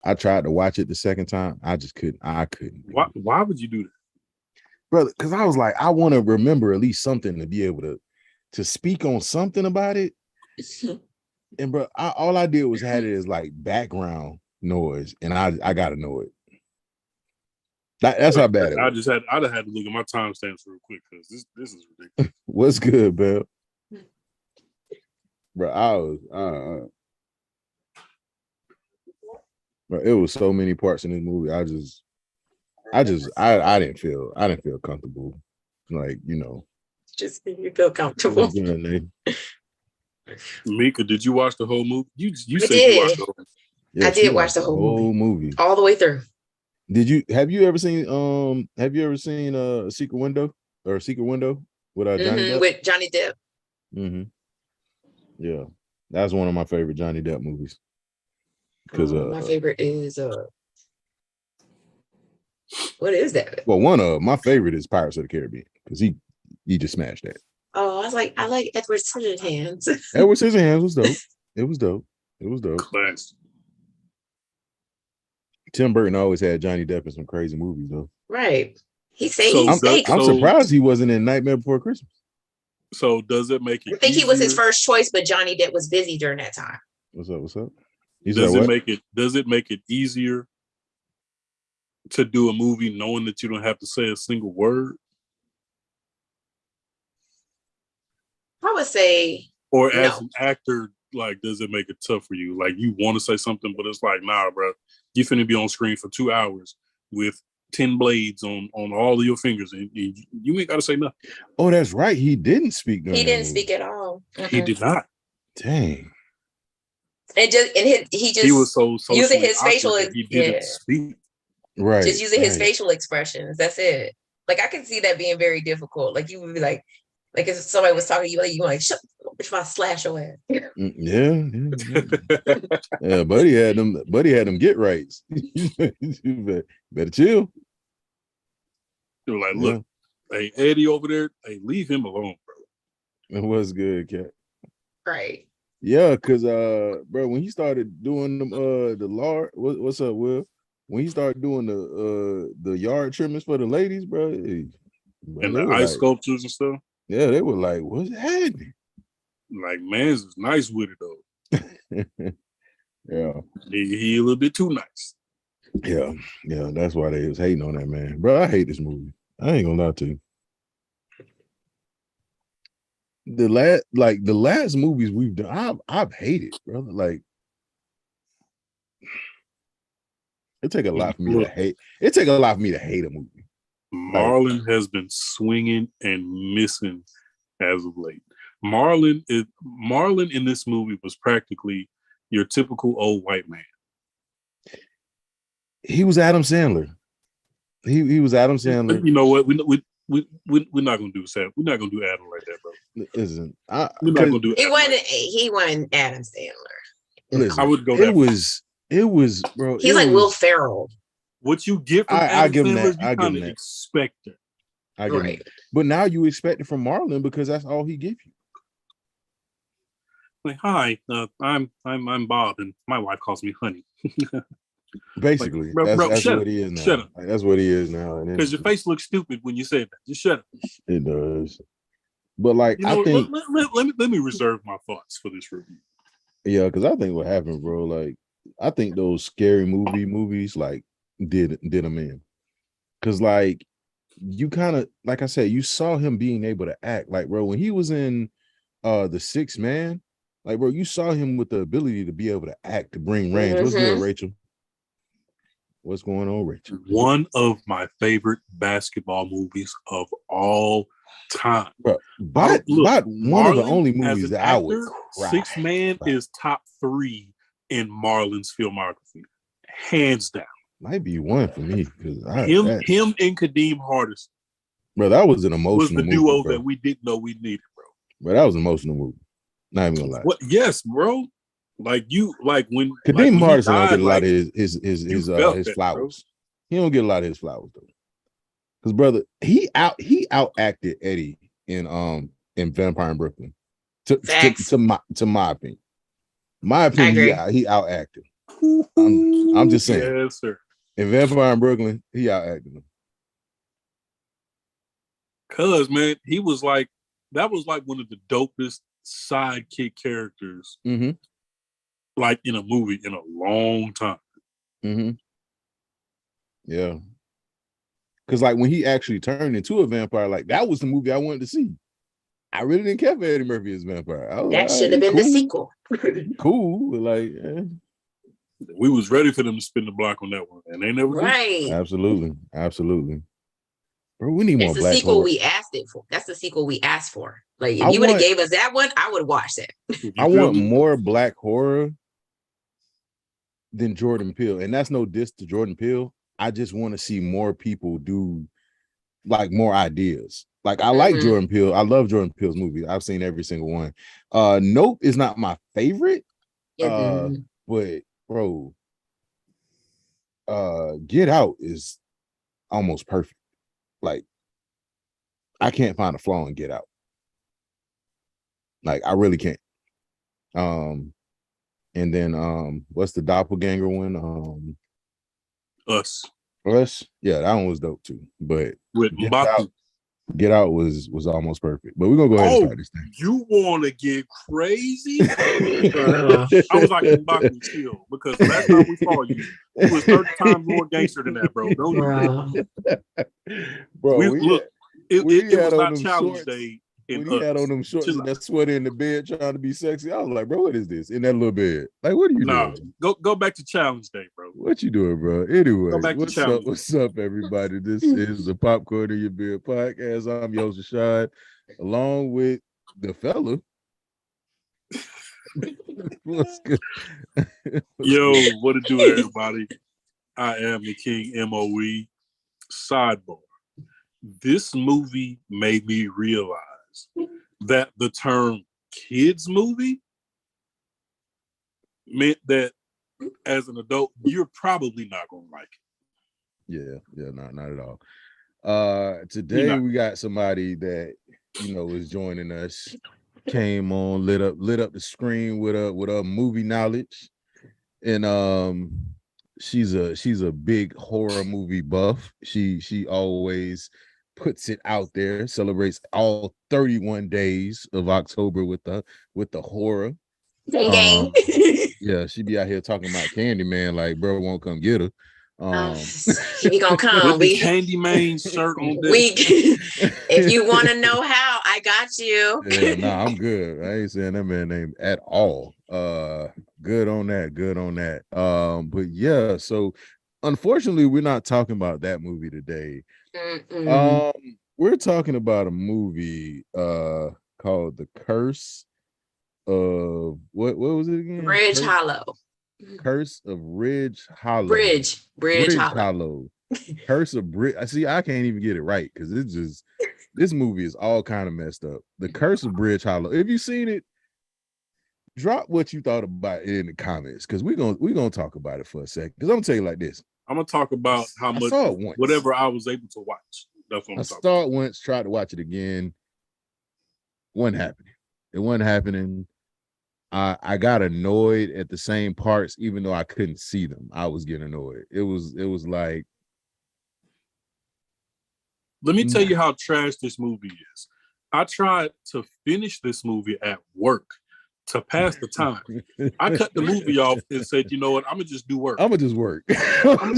I tried to watch it the second time. I just couldn't. I couldn't. Why would you do that, brother? Because I was like, I want to remember at least something to be able to speak on something about it. And bro, all I did was had it as like background noise, and I gotta know it. That's how bad it was. I'd have had to look at my timestamps real quick because this is ridiculous. What's good, Bill? Bro, I was bro, it was so many parts in this movie. I didn't feel comfortable. Like, you know. Just you feel comfortable. Mika, did you watch the whole movie? You said did. You watched the whole movie. Yeah, I did watch the whole movie. All the way through. Have you ever seen Secret Window with Johnny Depp? With Johnny Depp. Mm-hmm. Yeah. That's one of my favorite Johnny Depp movies. Because my favorite is what is that? Well, one of my favorite is Pirates of the Caribbean because he just smashed that. Oh, I like Edward Scissorhands. Edward Scissorhands was dope. It was dope. Class. Tim Burton always had Johnny Depp in some crazy movies though. Right. I'm surprised he wasn't in Nightmare Before Christmas. So does it make it? I think he was his first choice, but Johnny Depp was busy during that time. What's up? Does it make it easier to do a movie knowing that you don't have to say a single word? I would say. Or as an actor, like, does it make it tough for you? Like, you want to say something, but it's like, nah, bro, you finna be on screen for 2 hours with 10 blades on all of your fingers, and you ain't got to say nothing. Oh, that's right. He didn't speak. He didn't speak at all. He did not. Dang. He was so using his facial. He didn't speak. Right. Just using his facial expressions. That's it. Like, I can see that being very difficult. Like, you would be like if somebody was talking to you, you like, shut up, if I slash your ass. Yeah. Buddy had them get rights. Better chill. They were like, look, hey, Eddie over there, hey, leave him alone, bro. It was good, cat. Right. Yeah, because bro, when he started doing them the lard, what's up, Will? When he started doing the yard trimmings for the ladies, bro, and the ice sculptures and stuff. Yeah, they were like, what's happening? Like, man's is nice with it though. Yeah. He a little bit too nice. Yeah, that's why they was hating on that, man. Bro, I hate this movie. I ain't gonna lie to you. The last movies we've done, I've hated, brother. Like, it take a lot for me to hate. It take a lot for me to hate a movie. Marlon has been swinging and missing as of late. Marlon in this movie was practically your typical old white man. He was Adam Sandler. He was Adam Sandler. You know what? We're not gonna do Sam. We're not gonna do Adam like that, bro. Listen, we're not gonna do. He wasn't Adam Sandler. Listen, I would go. It was, bro. He's like Will Ferrell. What you get from Adam Sandler, you kind of expect it. I give him that. But now you expect it from Marlon because that's all he gives you. Like, hi, I'm Bob, and my wife calls me Honey. Basically, like, that's what he is now. Shut up. Like, that's what he is now. Because your face looks stupid when you say that. Just shut up. It does. But like, I think let me reserve my thoughts for this review. Yeah, because I think what happened, bro. Like, I think those scary movies like did him in. Because like, you kind of, like I said, you saw him being able to act. Like, bro, when he was in The Sixth Man, like, bro, you saw him with the ability to be able to act, to bring range. Mm-hmm. What's good, Rachel? What's going on, Rachel? One of my favorite basketball movies of all time. Bro, but one of the only movies that I would cry. Sixth Man is top 3 in Marlon's filmography, hands down. Might be one for me because him and Kadeem Hardison. Bro, that was an emotional movie. Was the duo that we didn't know we needed, bro. But that was an emotional movie. Not even gonna lie. What? Yes, bro. When Kadeem Hardison don't get a lot of his flowers. Bro. He don't get a lot of his flowers though. Because brother, he out acted Eddie in Vampire in Brooklyn. To my opinion. My opinion, he out acted. I'm just saying. Yes, sir. In Vampire in Brooklyn, he out acting him. Cause man, he was like that was like one of the dopest sidekick characters, like in a movie in a long time. Yeah. Cause like when he actually turned into a vampire, like that was the movie I wanted to see. I really didn't care for Eddie Murphy as a vampire. That should have been the sequel. Cool, but like we was ready for them to spin the block on that one, and they never did. Absolutely. Bro, we need more It's the black sequel horror. we asked it for. That's the sequel we asked for. Like if you would have gave us that one, I would have watched that. I want more black horror than Jordan Peele, and that's no diss to Jordan Peele. I just want to see more people do like more ideas. Like I like Jordan Peele. I love Jordan Peele's movies. I've seen every single one. Nope is not my favorite. But bro, Get Out is almost perfect. Like I can't find a flaw in Get Out. Like I really can't. And then what's the doppelganger one? Us. Yeah, that one was dope too. But with Get Out was almost perfect. But we're gonna go ahead and start this thing. You wanna get crazy? I was like, Mbaku, chill, because last time we saw you was 30 times more gangster than that, bro. Don't you bro, it was not challenge day. When he had on them shorts and that sweater in the bed trying to be sexy, I was like, bro, what is this in that little bed? Like, what are you doing? Go back to challenge day, bro. What you doing, bro? Anyway, go back what's up? What's up, everybody? This is the Popcorn in Your Beard podcast. I'm Yos Rashad, along with the fella. What's good? Yo, what to do, everybody? I am the King MOE. Sidebar. This movie made me realize that the term kids movie meant that as an adult, you're probably not going to like it. Yeah, not at all. Today we got somebody that, is joining us, came on, lit up the screen with a movie knowledge. And she's a big horror movie buff. She always puts it out there, celebrates all 31 days of October with the horror. Gang. Yeah, she be out here talking about Candyman, like bro won't come get her. He gonna come. With the Candyman shirt on. If you want to know how, I got you. Yeah, I'm good. I ain't saying that man name at all. Good on that. But yeah, so unfortunately, we're not talking about that movie today. We're talking about a movie called The Curse of what was it again? Ridge Hollow. Curse of Ridge Hollow. Bridge Hollow. Curse of Bridge. I can't even get it right because it's just this movie is all kind of messed up. The Curse of Bridge Hollow. If you've seen it, drop what you thought about it in the comments because we're gonna talk about it for a second. Because I'm gonna tell you like this. I'm gonna talk about how much whatever I was able to watch. That's what I saw it once, tried to watch it again. Wasn't happening. It wasn't happening. I got annoyed at the same parts, even though I couldn't see them. I was getting annoyed. It was like. Let me tell you how trash this movie is. I tried to finish this movie at work to pass the time. I cut the movie off and said, you know what? I'm gonna just do work. I'm gonna just work. I'm gonna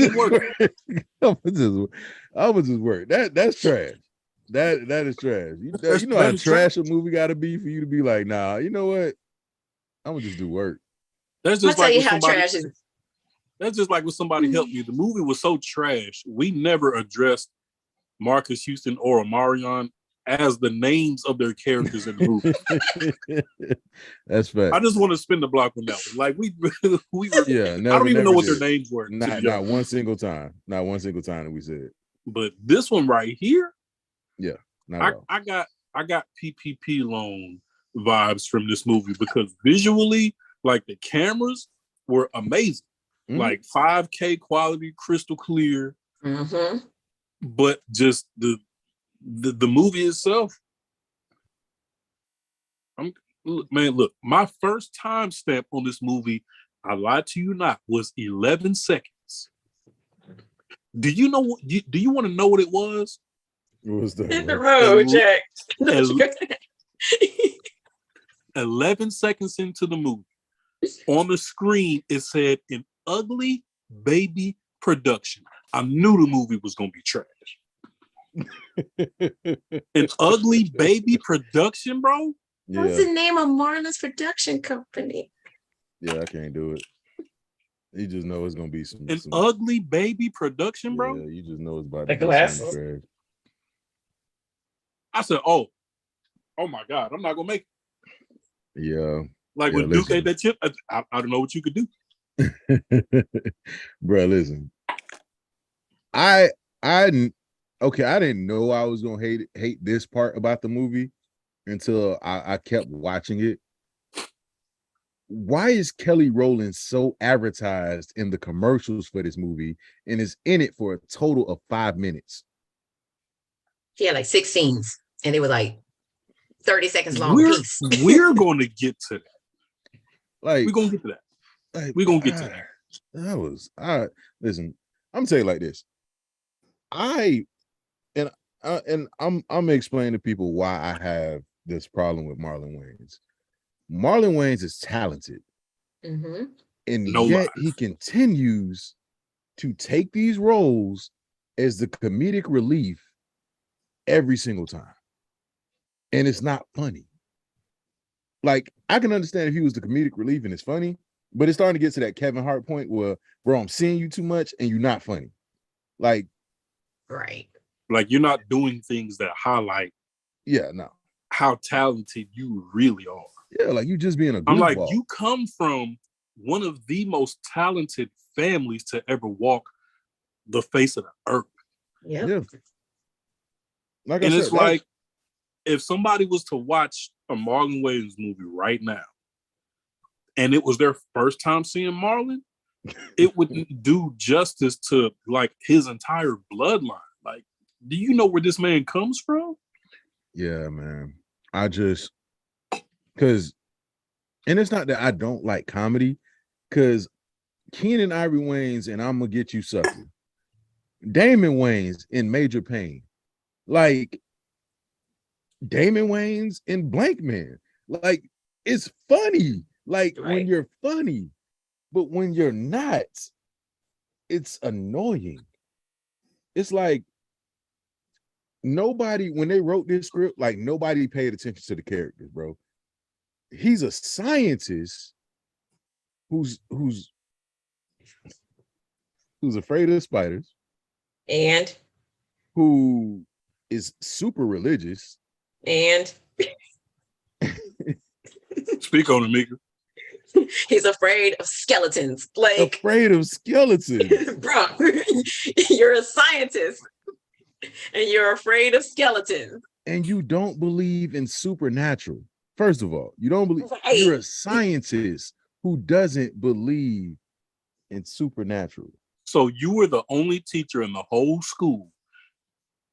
just work. That's trash. That is trash. You know how trash a movie gotta be for you to be like, nah, you know what? I'm gonna just do work. That's just I'll tell you how trash is. That's just like when somebody helped me. The movie was so trash. We never addressed Marcus Houston or Omarion as the names of their characters in the movie. That's fact. I just want to spin the block on that one. Like we were. Yeah, I don't even know what their names were. Not one single time. Not one single time that we said. But this one right here. Yeah. I got PPP loan vibes from this movie because visually, like the cameras were amazing, like 5K quality, crystal clear. But just the movie itself. Look, my first time stamp on this movie I lied to you not, was 11 seconds. Do you know what? Do you want to know what it was? What was that? Hit the bro? road, Jack. 11 seconds into the movie, on the screen, it said an ugly baby production. I knew the movie was going to be trash. An ugly baby production, bro? What's the name of Marlon's production company? Yeah, I can't do it. You just know it's gonna be some ugly baby production, bro. Yeah, you just know it's about the to be glasses. some trash. I said, "Oh my God, I'm not gonna make it." Yeah, like when Duke ate that chip, I don't know what you could do, bro. Listen, I okay, I didn't know I was gonna hate this part about the movie until I kept watching it. Why is Kelly Rowland so advertised in the commercials for this movie and is in it for a total of 5 minutes? She had like 6 scenes and they were like 30 seconds long. We're going to get to that. Like, we're going to get to that. Like, we're going to get to that. That was, listen, I'm saying like this. I'm explaining to people why I have this problem with Marlon Wayans. Marlon Wayans is talented, and yet he continues to take these roles as the comedic relief every single time, and it's not funny. Like, I can understand if he was the comedic relief and it's funny, but it's starting to get to that Kevin Hart point where, bro, I'm seeing you too much and you're not funny. Like, right? Like, you're not doing things that highlight, how talented you really are. Yeah, like you just being a goofball. I'm like, you come from one of the most talented families to ever walk the face of the earth. Yeah. Like and it's like, if somebody was to watch a Marlon Wayans movie right now, and it was their first time seeing Marlon, it wouldn't do justice to like his entire bloodline. Like, do you know where this man comes from? Yeah, man. Because, and it's not that I don't like comedy, because Keenen Ivory Wayans and I'm Gonna Get You Sucker, Damon Wayans in Major Pain, like Damon Wayans in Blank Man, like it's funny, like when you're funny, but when you're not, it's annoying. It's like nobody, when they wrote this script, like nobody paid attention to the characters, bro. He's a scientist who's afraid of spiders and who is super religious and speak on it, Mika. He's afraid of skeletons. Like, afraid of skeletons. Bro, you're a scientist and you're afraid of skeletons. And you don't believe in supernatural. First of all, you don't believe, you're a scientist who doesn't believe in supernatural. So you were the only teacher in the whole school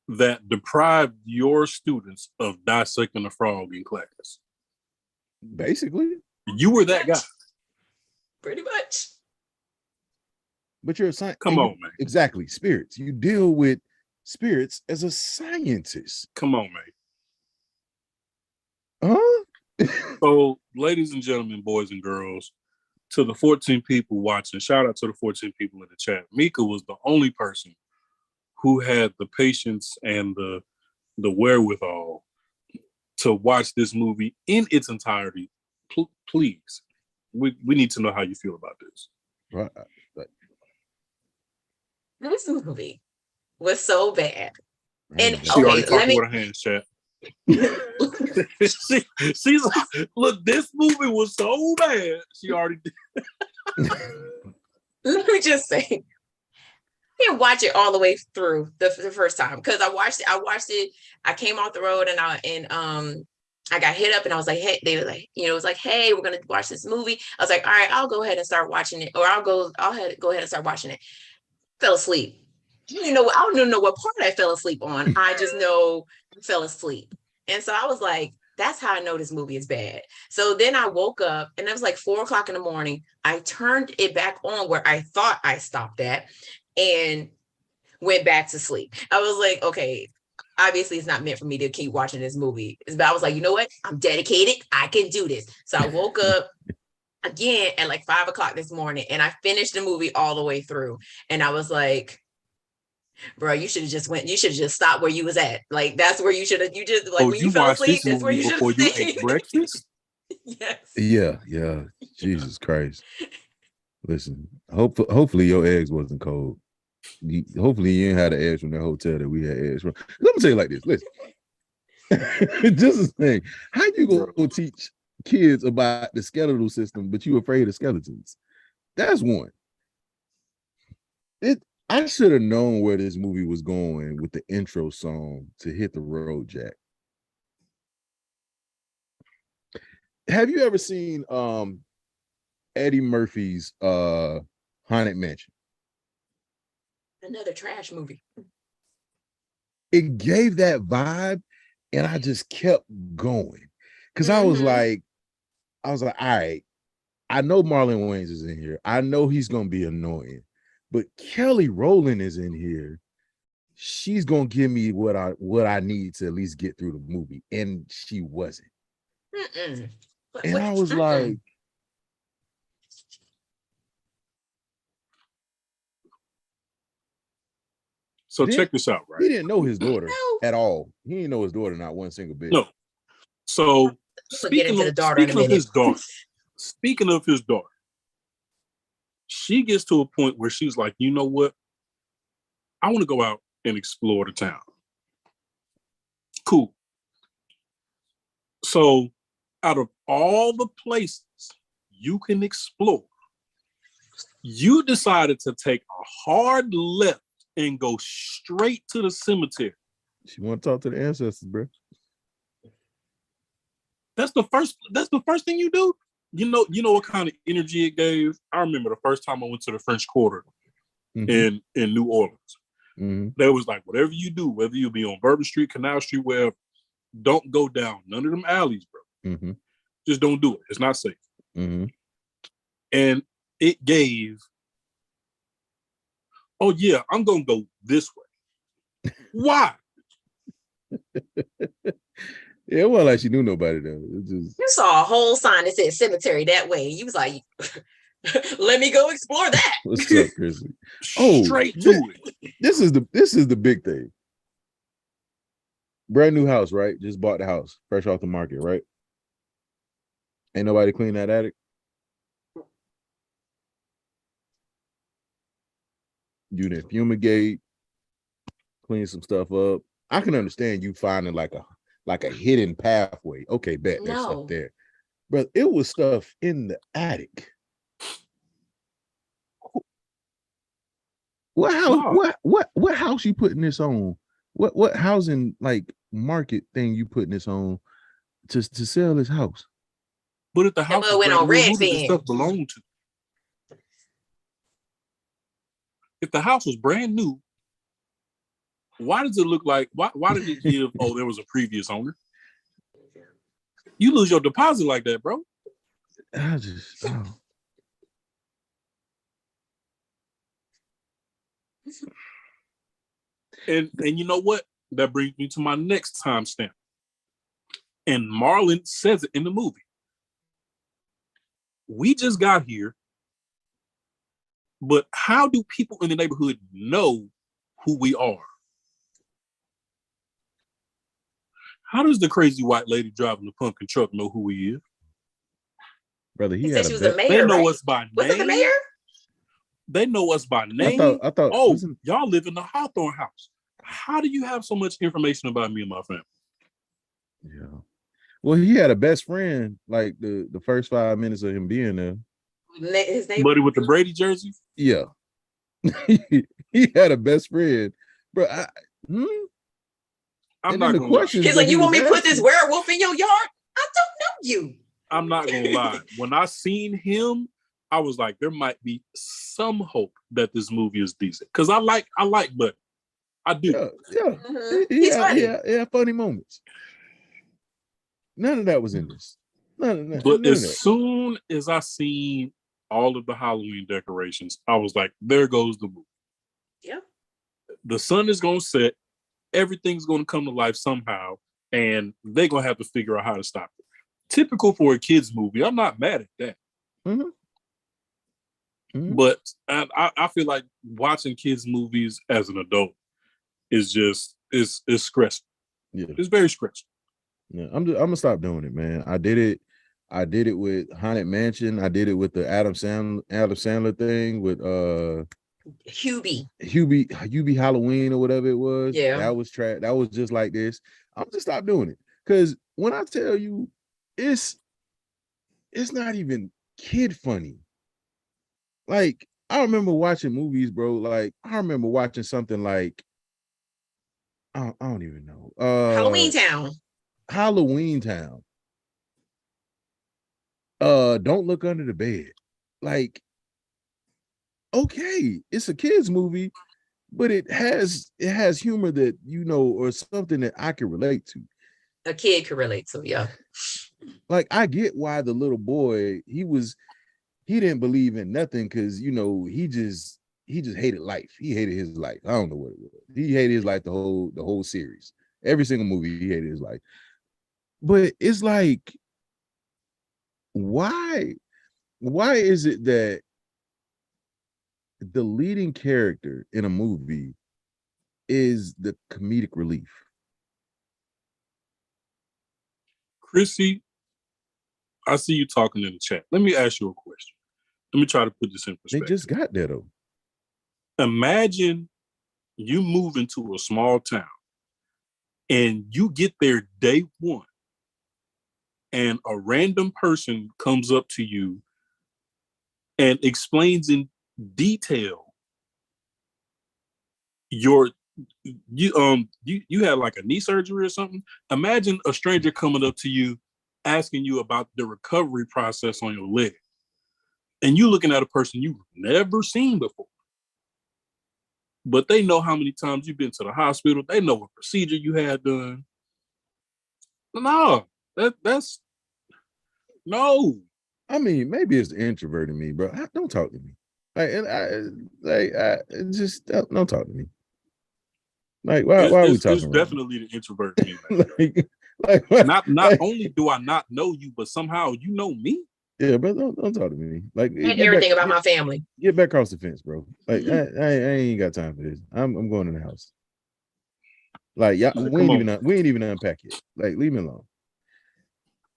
that deprived your students of dissecting a frog in class. Basically. You were that guy. Pretty much. But you're a scientist. Come on, man. Exactly. Spirits. You deal with spirits as a scientist. Come on, man. Huh? So, ladies and gentlemen, boys and girls, to the 14 people watching, shout out to the 14 people in the chat. Mika was the only person who had the patience and the wherewithal to watch this movie in its entirety. Please, we need to know how you feel about this. Right. This movie was so bad. And she already talking with her hands, chat. She's like, look, this movie was so bad. She already did. Let me just say, I didn't watch it all the way through the first time because I watched it. I came off the road and I got hit up and I was like, hey, they were like, it was like, hey, we're gonna watch this movie. I was like, all right, I'll go ahead and start watching it, or I'll go ahead and start watching it. Fell asleep. I don't even know what part I fell asleep on. I just know I fell asleep. And so I was like, That's how I know this movie is bad. So then I woke up and it was like 4 o'clock in the morning. I turned it back on where I thought I stopped at and went back to sleep. I was like, okay, obviously it's not meant for me to keep watching this movie. But I was like, you know what? I'm dedicated. I can do this. So I woke up again at like 5 o'clock this morning and I finished the movie all the way through. And I was like, bro, you should have just stopped where you was at. Like, that's where you should have, you just like when you fell watched asleep, this that's where movie you should before have you stayed. ate breakfast? Yes. Yeah. Jesus Christ. Listen, hopefully your eggs wasn't cold. Hopefully you ain't had the eggs from that hotel that we had eggs from. Let me tell you like this. Listen. Just a thing. How you gonna teach kids about the skeletal system, but you afraid of skeletons? That's one. I should have known where this movie was going with the intro song to Hit the Road Jack. Have you ever seen Eddie Murphy's Haunted Mansion? Another trash movie. It gave that vibe, and I just kept going because I was like, all right, I know Marlon Wayans is in here. I know he's gonna be annoying, but Kelly Rowland is in here. She's gonna give me what I need to at least get through the movie, and she wasn't. And I was like, so check this out, right? He didn't know his daughter at all. He didn't know his daughter not one single bit. No. So speaking of his daughter, she gets to a point where she's like, you know what? I want to go out and explore the town. Cool. So out of all the places you can explore, you decided to take a hard left and go straight to the cemetery. She want to talk to the ancestors, bro. That's the first thing you do. You know what kind of energy it gave. I remember the first time I went to the French Quarter in New Orleans. There was like, whatever you do, whether you be on Bourbon Street, Canal Street, wherever, don't go down none of them alleys, bro. Just don't do it. It's not safe. And it gave, oh yeah, I'm gonna go this way. Why? Yeah, it wasn't like she knew nobody though. It just... You saw a whole sign that said cemetery that way. You was like, let me go explore that. What's up, Chrissy? Straight to it. This is the big thing. Brand new house, right? Just bought the house, fresh off the market, right? Ain't nobody clean that attic. You didn't fumigate, clean some stuff up. I can understand you finding like a hidden pathway. Okay, bet there's stuff there. But it was stuff in the attic. What house you putting this on? What housing like market thing you putting this on to sell this house? But if the house went on Redfin, who did the stuff belong to? If the house was brand new, why does it look like? Why did it give? Oh, there was a previous owner. You lose your deposit like that, bro. I just. Oh. And you know what? That brings me to my next timestamp. And Marlon says it in the movie. We just got here, but how do people in the neighborhood know who we are? How does the crazy white lady driving the pumpkin truck know who he is? Brother, he said she was a mayor. They know right? us by name. Was it the mayor? They know us by name. I thought. Oh, y'all live in the Hawthorne house. How do you have so much information about me and my family? Yeah. Well, he had a best friend like the first 5 minutes of him being there. His name, buddy with the Brady jersey. Yeah, he had a best friend, bro. I'm not gonna lie. He's like, you want me to put this werewolf in your yard? I don't know you. I'm not gonna lie. When I seen him, I was like, there might be some hope that this movie is decent because I like Buddy. I do. Yeah. He's funny. Yeah, funny moments. None of that was in this. None But of as that. soon as I seen all of the Halloween decorations, I was like, there goes the movie. Yeah. The sun is gonna set, everything's gonna come to life somehow, and they're gonna have to figure out how to stop it. Typical for a kids movie. I'm not mad at that. Mhm. Mhm. But I feel like watching kids movies as an adult is just is stressful. Yeah. It's very stressful. Yeah, I'm gonna stop doing it, man. I did it with Haunted Mansion. I did it with the Adam Sandler thing with Hubie Halloween or whatever it was. Yeah. That was trash. That was just like this. I'm just stop doing it. Because when I tell you it's not even kid funny. Like, I remember watching movies, bro. Like, I remember watching something like I don't even know. Halloween Town. Halloween Town. Don't Look Under the Bed. Like, okay, it's a kids movie, but it has humor that or something that I can relate to. A kid could relate to, yeah. Like, I get why the little boy, he didn't believe in nothing because he just hated life. He hated his life. I don't know what it was. He hated his life the whole series. Every single movie he hated his life. But it's like, why is it that the leading character in a movie is the comedic relief? Chrissy, I see you talking in the chat. Let me ask you a question. Let me try to put this in They perspective. just got there though. Imagine you move into a small town and you get there day one and a random person comes up to you and explains in detail you had like a knee surgery or something. Imagine a stranger coming up to you asking you about the recovery process on your leg, and you looking at a person you've never seen before, but they know how many times you've been to the hospital. They know what procedure you had done. No, that's no. I mean, maybe it's the introvert in me, bro. Don't talk to me. Just don't talk to me. Like, why are we talking? It's definitely the introvert in me. not only do I not know you, but somehow you know me. Yeah, but don't talk to me. Like, and everything about my family. Get back across the fence, bro. Like, I ain't got time for this. I'm going in the house. Like, yeah, we ain't even unpack it. Like, leave me alone.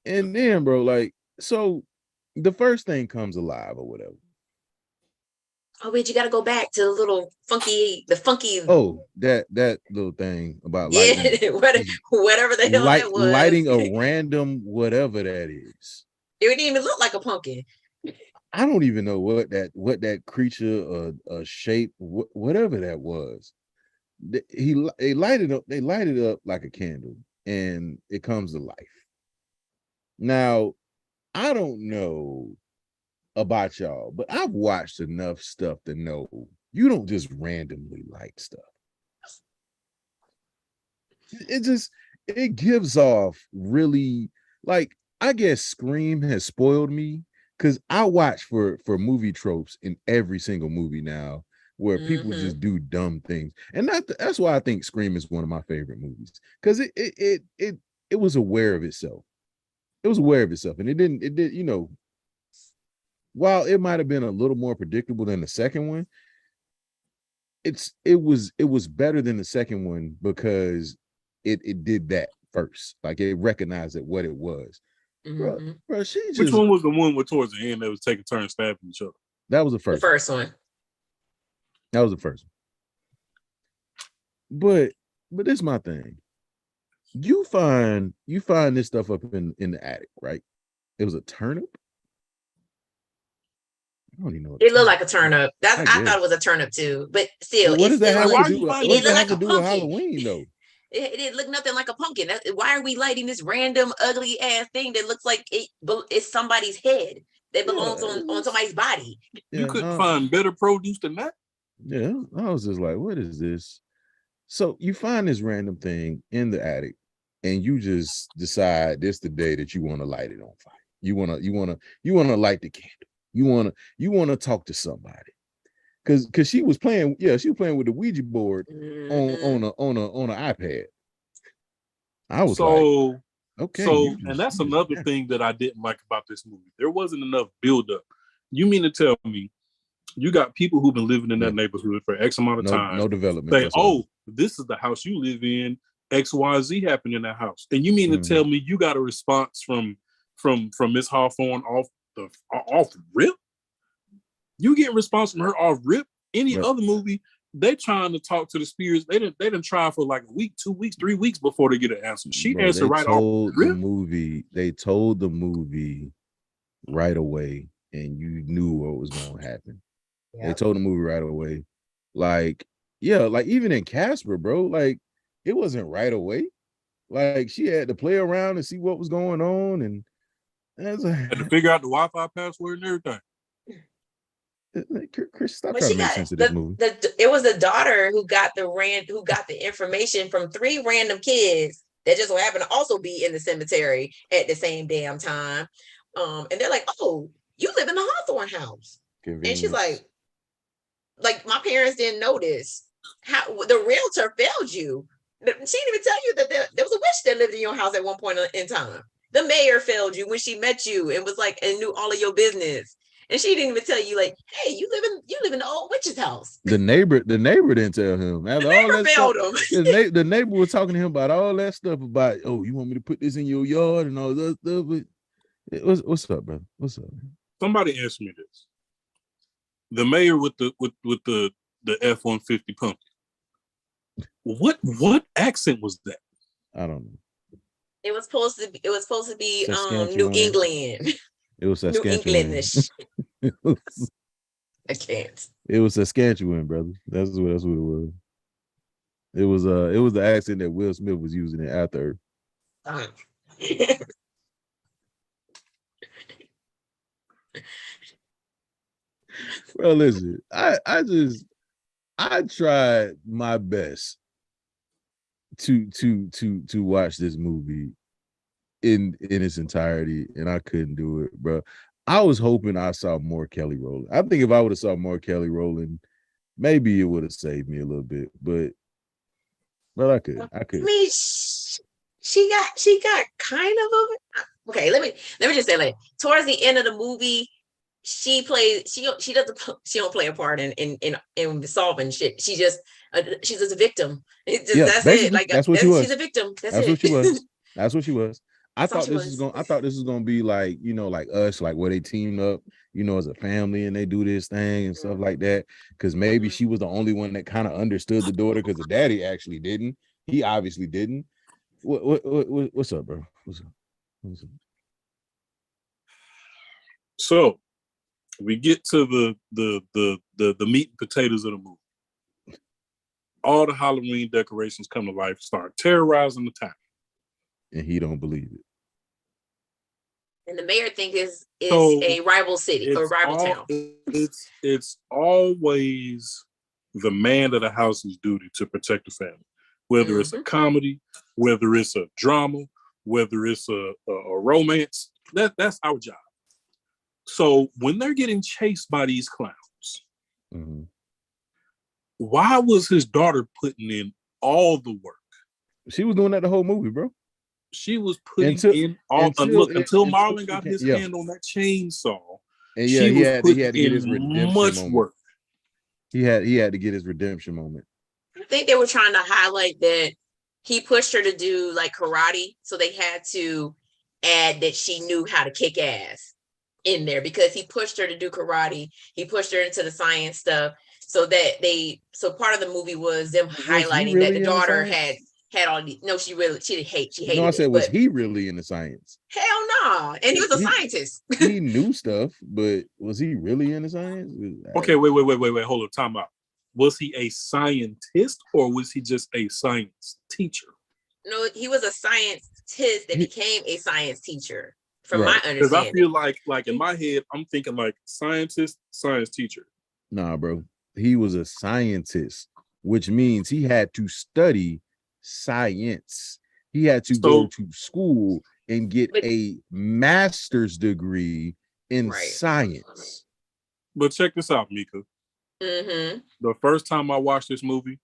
And then, bro, like, so the first thing comes alive or whatever. Oh, wait, you got to go back to the funky. Oh, that little thing about lighting. Whatever the hell that was. Lighting a random whatever that is. It didn't even look like a pumpkin. I don't even know what that creature or shape, whatever that was. They light it up like a candle, and it comes to life. Now, I don't know about y'all, but I've watched enough stuff to know you don't just randomly light stuff. It gives off really, like, I guess Scream has spoiled me because I watch for movie tropes in every single movie now where people just do dumb things. And that's why I think Scream is one of my favorite movies, because it was aware of itself. It was aware of itself, and it did, while it might have been a little more predictable than the second one, it was better than the second one because it did that first. Like, it recognized that what it was. Bro, which one was the one where towards the end they was taking turns stabbing each other? That was the first. The first one. That was the first one. But this is my thing. You find this stuff up in the attic, right? It was a turnip. I don't even know. It looked like a turnip. I thought it was a turnip too, but still, what does that have to do? What does that have to do with Halloween though? It didn't look nothing like a pumpkin. Why are we lighting this random ugly ass thing that looks like it's somebody's head that belongs on somebody's body? You couldn't find better produce than that? Yeah, I was just like, what is this? So you find this random thing in the attic, and you just decide this the day that you want to light it on fire. You wanna light the candle. You wanna talk to somebody. Cause she was playing, she was playing with the Ouija board on an iPad. I was so, like, okay. So, and that's another thing that I didn't like about this movie. There wasn't enough buildup. You mean to tell me you got people who've been living in that neighborhood for X amount of time? No development. Say, oh, this is the house you live in. XYZ happened in that house. And you mean to tell me you got a response from Miss Hawthorne off rip? You get a response from her off rip? Any other movie, they trying to talk to the spirits. They didn't try for like a week, 2 weeks, 3 weeks before they get an answer. She answered right off rip. They told the movie right away, and you knew what was going to happen. Yep. They told the movie right away. Like even in Casper, bro, like it wasn't right away. Like she had to play around and see what was going on, and had to figure out the Wi-Fi password and everything. Chris, stop trying to make sense of this movie. It was the daughter who got the information from 3 random kids that just so happened to also be in the cemetery at the same damn time. And they're like, "Oh, you live in the Hawthorne house," and she's like, my parents didn't know this. How the realtor failed you? She didn't even tell you that there was a witch that lived in your house at one point in time. The mayor failed you when she met you and was like and knew all of your business. And she didn't even tell you, like, hey, you live in the old witch's house. The neighbor didn't tell him. After the neighbor failed him. The neighbor was talking to him about all that stuff about, oh, you want me to put this in your yard and all that stuff. What's up, brother? What's up, man? Somebody answer me this. The mayor with the F-150 pumpkin. What accent was that? I don't know. It was supposed to be New England. It was Saskatchewan. I can't. It was Saskatchewan, brother. That's what it was. It was the accent that Will Smith was using in After Earth. Well, listen, I tried my best to watch this movie in its entirety, and I couldn't do it, bro. I was hoping I saw more Kelly Rowland. I think if I would have saw more Kelly Rowland, maybe it would have saved me a little bit. But I could. I mean, she got kind of a okay. Let me just say, like, towards the end of the movie, she don't play a part in solving shit. She's just a victim. That's it. Like that's what she was. She's a victim. That's what she was. That's what she was. I thought this was gonna be like, like Us, like where they team up, as a family and they do this thing and stuff like that. Because maybe she was the only one that kind of understood the daughter, because the daddy actually didn't. He obviously didn't. What's up, bro? What's up? So we get to the meat and potatoes of the movie. All the Halloween decorations come to life, start terrorizing the town. And he don't believe it. And the mayor thinks is a rival city or rival town. It's always the man of the house's duty to protect the family, whether it's a comedy, whether it's a drama, whether it's a romance. That's our job. So when they're getting chased by these clowns, why was his daughter putting in all the work? She was doing that the whole movie, bro. She was putting in all until Marlon got his hand on that chainsaw. And he had to get his redemption moment. Work. He had to get his redemption moment. I think they were trying to highlight that he pushed her to do like karate, so they had to add that she knew how to kick ass in there, because he pushed her to do karate. He pushed her into the science stuff, so part of the movie was them highlighting really that the daughter had all these. No, she hated. No, I said, was he really into science? Hell no. And he was a scientist. He knew stuff, but was he really into science? Okay, wait. Hold up, time out. Was he a scientist or was he just a science teacher? No, he was a scientist that became a science teacher, from my understanding. Because I feel like in my head, I'm thinking like scientist, science teacher. Nah, bro. He was a scientist, which means he had to study science. He had to go So- to school and get But- a master's degree in Right. science. But check this out, Mika. Mm-hmm. The first time I watched this movie,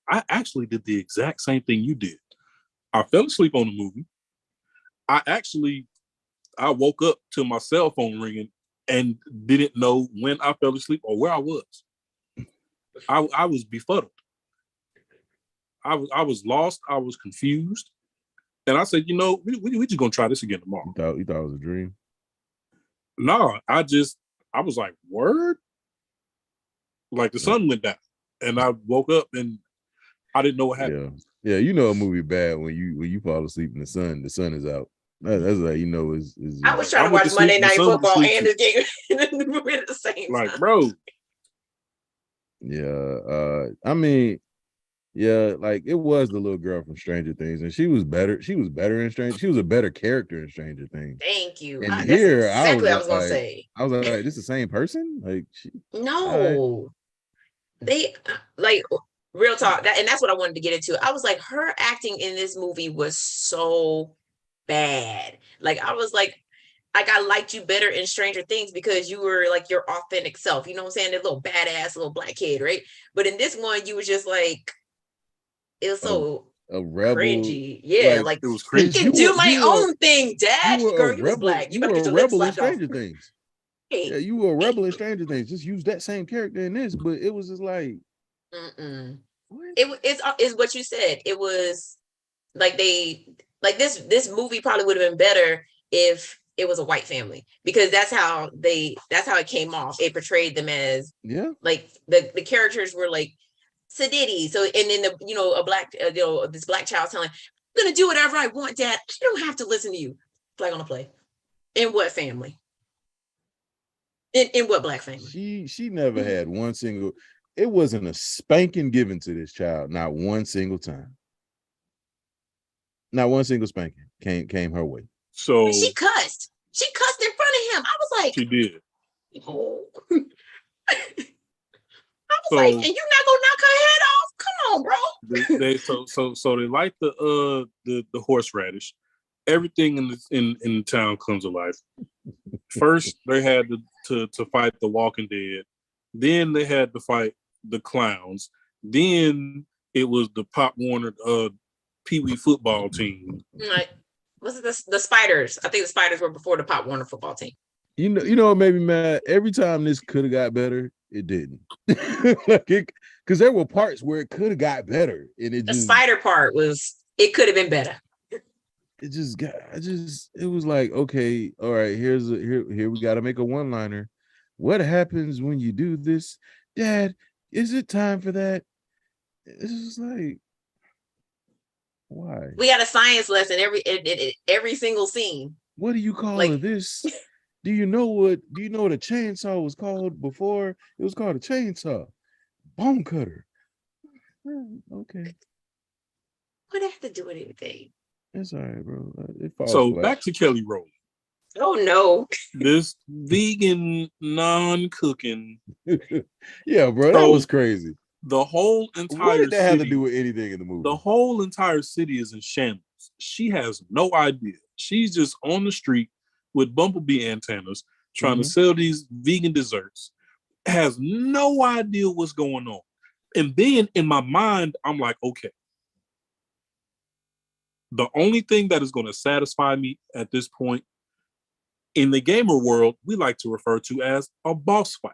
I actually did the exact same thing you did. I fell asleep on the movie. I woke up to my cell phone ringing and didn't know when I fell asleep or where I was. I was befuddled. I was lost. I was confused. And I said, we just gonna try this again tomorrow. You thought it was a dream? No, I was like, word? Like the sun went down. And I woke up and I didn't know what happened. Yeah. You know a movie bad when you fall asleep and the sun is out. That's like is I was trying I to went watch to sleep, Monday the Night sun was Football asleep and this game in the movie at the same like, time. bro. Yeah. I mean, yeah, like it was the little girl from Stranger Things, and she was better. She was better in Stranger. She was a better character in Stranger Things. Thank you. And That's here, exactly what I was gonna like- say. I was like, this is the same person? Like, No, they like real talk. And that's what I wanted to get into. I was like, her acting in this movie was so bad. Like, I was like I liked you better in Stranger Things because you were like your authentic self. You know what I'm saying? That little badass little black kid, right? But in this one, you was just like, it was so a rebel. cringy. Yeah, like it was I cringy. can do my own thing, Dad. You were Girl, a you was rebel. black. You better were get a your lips rebel in slapped off. Stranger Things. Hey, Yeah, you were a rebel in Stranger Things. Just use that same character in this, but it was just like, what? It's what you said. It was like this movie probably would have been better if it was a white family, because that's how it came off. It portrayed them as Yeah. like the characters were like sedity. So and then a black this black child telling, I'm gonna do whatever I want, Dad. I don't have to listen to you. Flag on the play. In what family? In what black family? She never had one single. It wasn't a spanking given to this child, not one single time. Not one single spanking came her way. So She cussed. She cussed in front of him. I was like, she did. oh. I was So- like, and you're not gonna knock her head off? Come on, bro. So they like the horseradish. Everything in the town comes to life. First, they had to fight the Walking Dead. Then they had to fight the clowns. Then it was the Pop Warner Pee Wee football team. Like, was it the Spiders? I think the Spiders were before the Pop Warner football team. You know what made me mad? Every time this could have got better, it didn't. Because there were parts where it could have got better, and The spider part it could have been better. It was like, okay, all right, here we got to make a one-liner. What happens when you do this, Dad? Is it time for that? It's just like, why? We got a science lesson every single scene. What do you call Like- this? Do you know what a chainsaw was called before? It was called a chainsaw, bone cutter. Okay, What have to do with anything? it's all right, bro. It falls So flat. back to Kelly Rowland. Oh no. This vegan non-cooking. Yeah, bro, that So, was crazy. The whole entire What did that have to city- do with anything in the movie? The whole entire city is in shambles. She has no idea. She's just on the street with bumblebee antennas trying to sell these vegan desserts. Has no idea what's going on. And then in my mind, I'm like, okay. The only thing that is going to satisfy me at this point, in the gamer world, we like to refer to as a boss fight.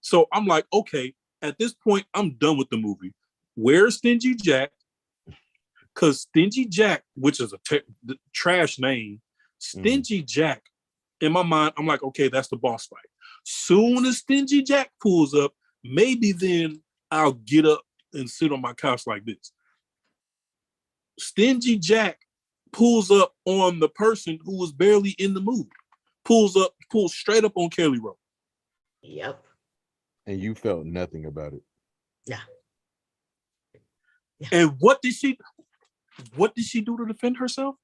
So I'm like, okay, at this point, I'm done with the movie. Where's Stingy Jack? Because Stingy Jack, which is a trash name, Stingy Jack, in my mind, I'm like, okay, that's the boss fight. Soon as Stingy Jack pulls up, maybe then I'll get up and sit on my couch like this. Stingy Jack pulls up on the person who was barely in the movie. Pulls straight up on Kelly Rowland. Yep. And you felt nothing about it. Yeah. And what did she do to defend herself?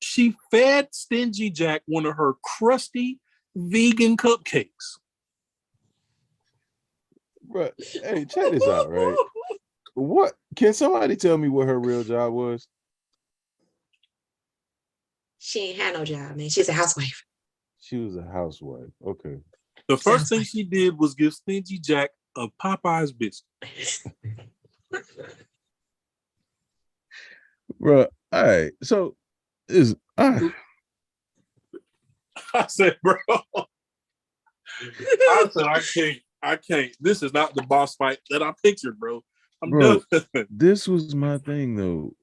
She fed Stingy Jack one of her crusty vegan cupcakes. Bro, hey, check this out, right? What? Can somebody tell me what her real job was? She ain't had no job, man. She's a housewife. She was a housewife. Okay. The She's a first thing housewife. she did was give Stingy Jack a Popeye's biscuit. Bro, all right. So is I said, bro. I said, I can't. This is not the boss fight that I pictured, bro. I'm Bro, done. this was my thing though.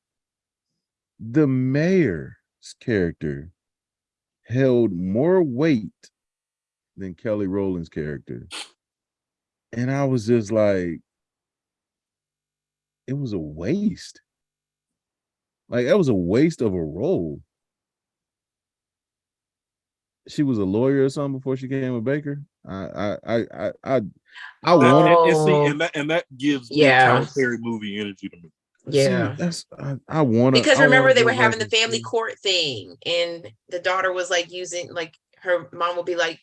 The mayor's character held more weight than Kelly Rowland's character. And I was just like, it was a waste. Like, that was a waste of a role. She was a lawyer or something before she became a baker. I wanted And that gives the Yeah. Tyler Perry movie energy to me. Yeah. See, that's I want to Because remember they were go having back the and family see. court thing, and the daughter was like using, like, her mom would be like,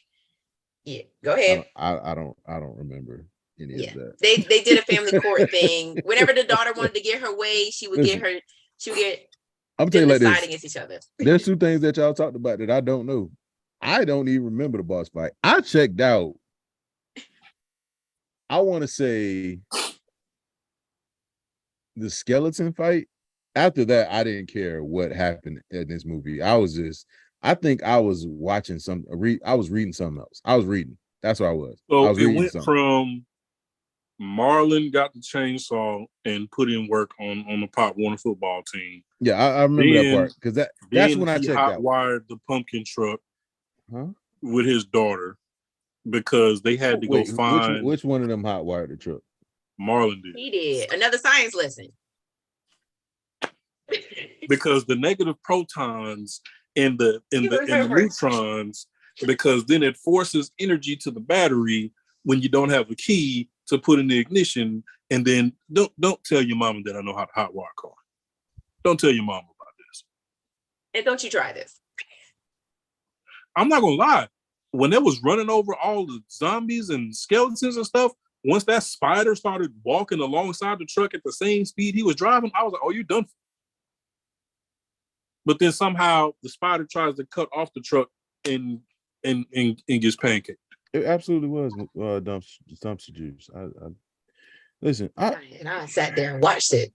"Yeah, go ahead." I don't remember any Yeah, of that. they did a family court thing. Whenever the daughter wanted to get her way, she would Listen, get I'm telling them you like deciding this. against each other. There's two things that y'all talked about that I don't know. I don't even remember the boss fight. I checked out. I want to say the skeleton fight. After that, I didn't care what happened in this movie. I think I was watching I was reading something else. I was reading. That's what I was. So I was it reading went something. from Marlon got the chainsaw and put in work on the Pop Warner football team. Yeah, I remember that part because that's when I checked out. He hot-wired the pumpkin truck Huh? with his daughter because they had to go find which one of them hot wired the truck. Marlon did. He did another science lesson. Because the negative protons in the neutrons, because then it forces energy to the battery when you don't have a key to put in the ignition. And then don't tell your mama that I know how to hot wire a car. Don't tell your mama about this. And don't you try this. I'm not gonna lie. When it was running over all the zombies and skeletons and stuff, once that spider started walking alongside the truck at the same speed he was driving, I was like, "Oh, you're done." But then somehow the spider tries to cut off the truck and gets pancaked. It absolutely was dumpster juice. Listen. I sat there and watched it.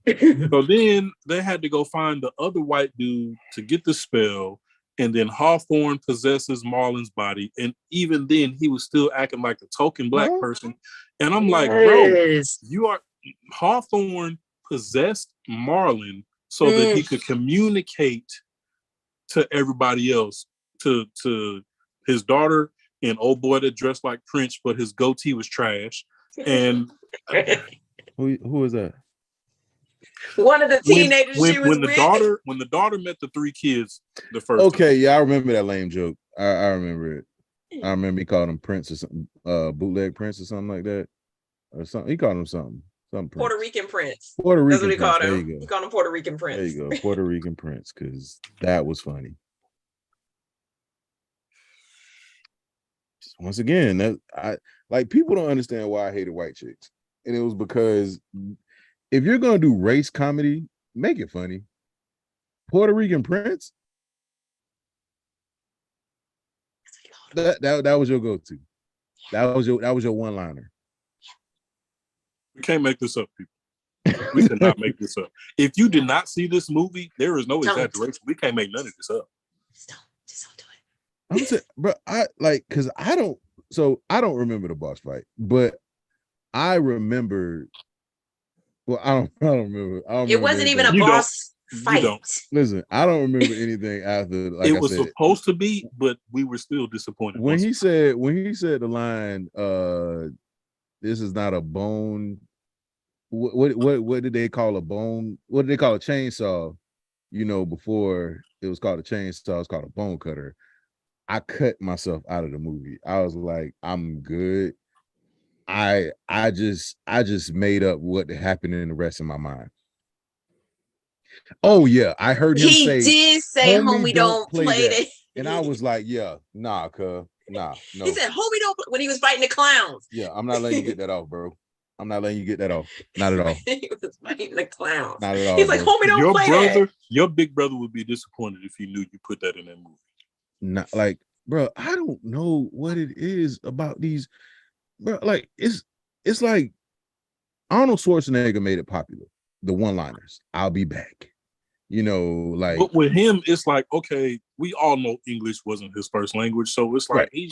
So then they had to go find the other white dude to get the spell, and then Hawthorne possesses Marlon's body, and even then he was still acting like a token black person. And I'm like, bro, Hawthorne possessed Marlon so that he could communicate to everybody else, to his daughter and old boy that dressed like Prince, but his goatee was trash. And who is that? One of the teenagers when she was with. When the daughter met the three kids the first Okay, time. Yeah, I remember that lame joke. I remember it. I remember he called him Prince or something, bootleg Prince or something like that. Or something. He called him something. Puerto Rican Prince. Puerto Rican. That's what he called Prince. him. He called him Puerto Rican Prince. There you go, Puerto Rican Prince, because that was funny. Once again, people don't understand why I hated white chicks, and it was because if you're gonna do race comedy, make it funny. Puerto Rican Prince. That was your go-to. That was your one-liner. We can't make this up, people. We cannot make this up. If you did not see this movie, there is no exaggeration. We can't make none of this up. Just don't do it. I'm saying, bro, because I don't remember the boss fight, but I remember. Well, I don't remember. It wasn't even a boss fight. Listen, I don't remember anything after. Like it was supposed to be, but we were still disappointed. When he said the line, "This is not a bone." What did they call a bone? What did they call a chainsaw? Before it was called a chainsaw, it's called a bone cutter. I cut myself out of the movie. I was like, I'm good. I just made up what happened in the rest of my mind. Oh yeah, I heard him say. He did say, "Homie, don't play that." And I was like, yeah, nah, no. He said, "Homie, don't." When he was fighting the clowns. Yeah, I'm not letting you get that off, bro. I'm not letting you get that off. Not at all. He was fighting the clowns. Not at all. He's like, bro. homie, don't Your play brother, that. your big brother would be disappointed if he knew you put that in that movie. Not like, bro. I don't know what it is about these, bro. Like it's like Arnold Schwarzenegger made it popular. The one-liners. I'll be back. You know, like But with him, it's like, okay, we all know English wasn't his first language, so it's like Right.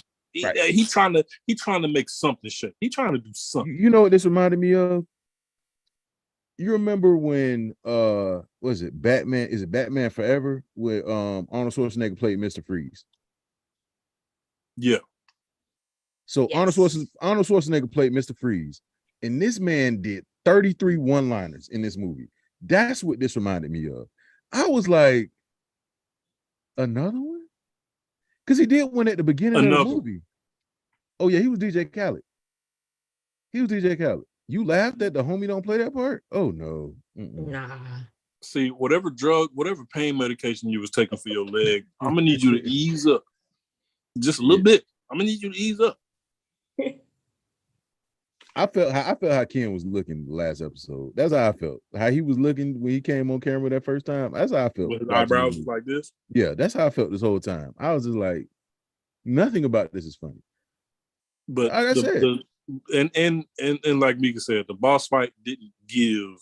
he trying to make something shake. He trying to do something. you know what this reminded me of? You remember when was it Batman? Is it Batman Forever? Where Arnold Schwarzenegger played Mr. Freeze. Yeah. So Yes. Arnold Schwarzenegger played Mr. Freeze, and this man did 33 one-liners in this movie. That's what this reminded me of. I was like, another one? Because he did one at the beginning of Another. the movie. Oh yeah, he was DJ Khaled. He was DJ Khaled. You laughed at the homie don't play that part? Oh no. Mm-mm. Nah. See, whatever pain medication you was taking for your leg, I'm gonna need you to ease up. Just a little bit. I'm gonna need you to ease up. I felt how Ken was looking the last episode. That's how I felt. How he was looking when he came on camera that first time. That's how I felt. With his watching eyebrows the movie. like this. Yeah, that's how I felt this whole time. I was just like, nothing about this is funny. But Like I said. and like Mika said, the boss fight didn't give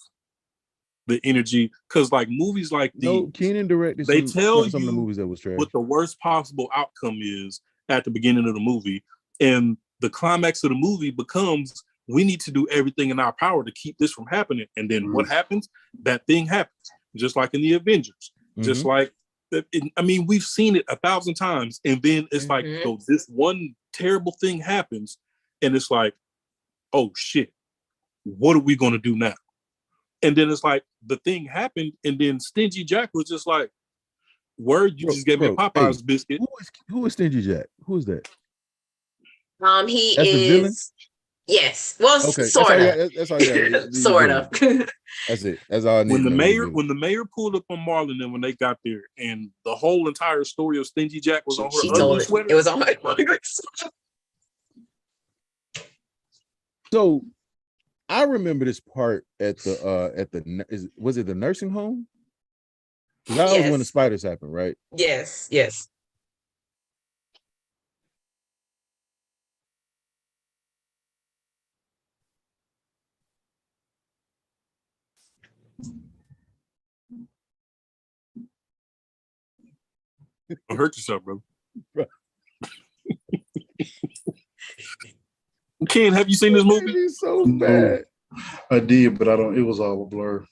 the energy because like movies like these, No, Keenan directed they tell some of the you movies that was trash. what the worst possible outcome is at the beginning of the movie, and the climax of the movie becomes we need to do everything in our power to keep this from happening. And then what happens? That thing happens, just like in the Avengers, just like I mean, we've seen it 1,000 times, and then it's like, so this one terrible thing happens, and it's like, oh shit, what are we gonna do now? And then it's like the thing happened, and then Stingy Jack was just like, "Word, you just gave me a Popeyes biscuit." Who is Stingy Jack? Who is that? He That's the villain? is. Yes. Well, Okay, sort of. That's all you got. Sort of. That's it. That's all I need. When the mayor pulled up on Marlon, and when they got there, and the whole entire story of Stingy Jack was on her ugly sweater. It was on her ugly sweater. So I remember this part at the was it the nursing home? That was when the spiders happened, right? Yes. Don't hurt yourself, bro. Ken, have you seen this movie? It's so bad. I did, but I don't. It was all a blur.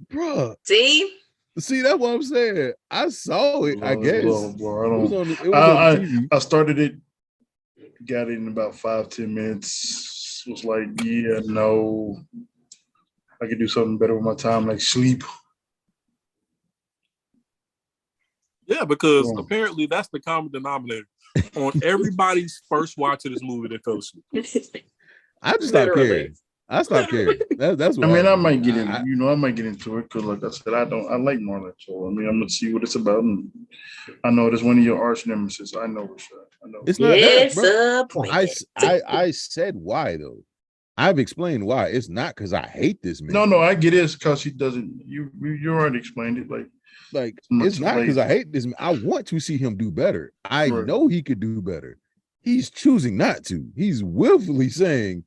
Bro. See, that's what I'm saying. I saw it. I guess. It was all a blur. It was on TV. I started it, got it in about 5-10 minutes. Was like, yeah, no, I could do something better with my time, like sleep. Yeah, because apparently that's the common denominator on everybody's first watch of this movie. They fell asleep. I just stopped caring. I stopped caring. That's what I mean, I might get in. I might get into it because, like I said, I like Marlon. So I mean, I'm gonna see what it's about. And I know it's one of your arch nemesis. I know it's. I know it's not that, bro. Disappointed. I said why though. I've explained why. It's not because I hate this man. No, I get it. It's because he doesn't. You already explained it. Like it's not because I hate this man. I want to see him do better. I know he could do better. He's choosing not to. He's willfully saying,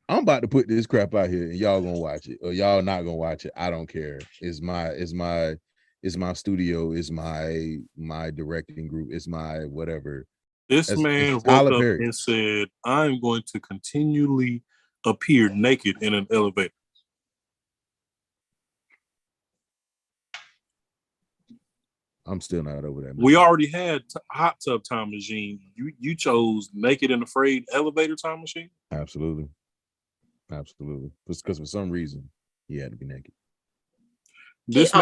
I'm about to put this crap out here and y'all gonna watch it or y'all not gonna watch it. I don't care. It's my studio, it's my directing group, it's my whatever. This man woke up and said, I'm going to continually appear naked in an elevator. I'm still not over that. We already had Hot Tub Time Machine. You chose Naked and Afraid Elevator Time Machine? Absolutely. Just because for some reason he had to be naked. This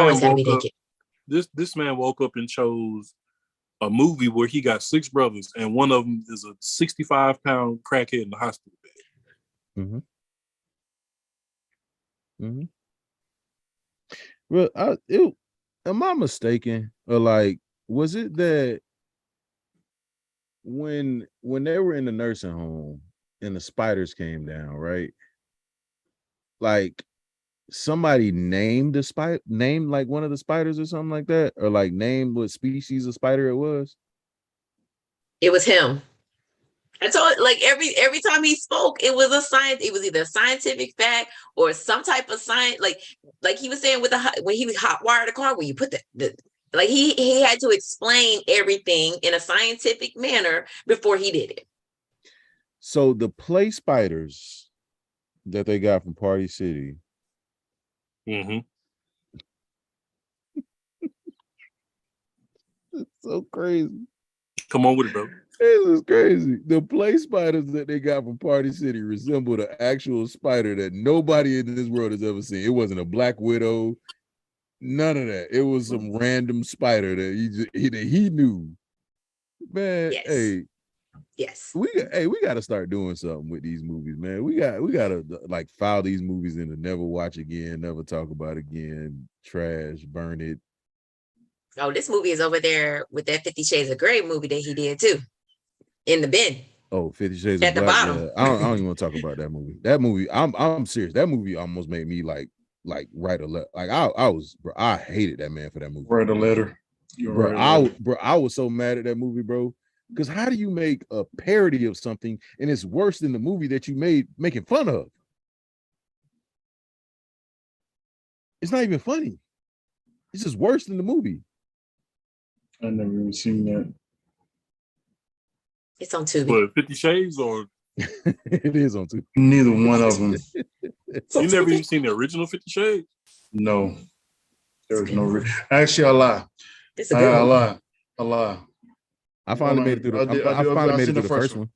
man woke up and chose a movie where he got 6 brothers and one of them is a 65-pound crackhead in the hospital bed. Well, am I mistaken? Or like, was it that when they were in the nursing home and the spiders came down, right? like somebody named the spider, named like one of the spiders or something like that, or like named what species of spider it was? It was him. And so like every time he spoke, it was a science, it was either a scientific fact or some type of science, like he was saying with when he was hot wired the car, when you put the like he had to explain everything in a scientific manner before he did it. So the play spiders that they got from Party City. Mm-hmm. It's so crazy. Come on with it, bro. This is crazy. The play spiders that they got from Party City resembled an actual spider that nobody in this world has ever seen. It wasn't a black widow, none of that. It was some random spider that he knew. Man, yes. Yes. we got to start doing something with these movies, man. We got to like file these movies into never watch again, never talk about again, trash, burn it. Oh, this movie is over there with that 50 Shades of Grey movie that he did too. In the bin. Oh, 50 Shades at of the Black. bottom. Yeah. I don't even want to talk about that movie. That movie, I'm serious. That movie almost made me like write a letter. Like I hated that man for that movie. Write a letter. I was so mad at that movie, bro. Because how do you make a parody of something and it's worse than the movie that you made making fun of? It's not even funny. It's just worse than the movie. I never even seen that. It's on Tubi. But 50 Shades or It is on Tubi. Neither one of them. you never even seen the original 50 Shades? No. There's no actually I lie. It's a good one. I lie. I finally made it through the first one.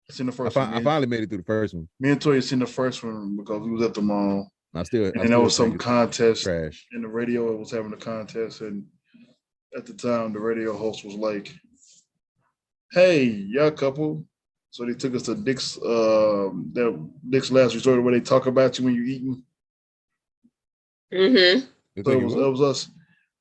I seen the first one. I finally made it through the first one. Me and Toya seen the first one because we was at the mall. And there was some contest trash. in the radio. It was having a contest, and at the time, the radio host was like, "Hey, y'all couple." So they took us to Dick's Last Resort, where they talk about you when you're eating. Mm-hmm. So it was us,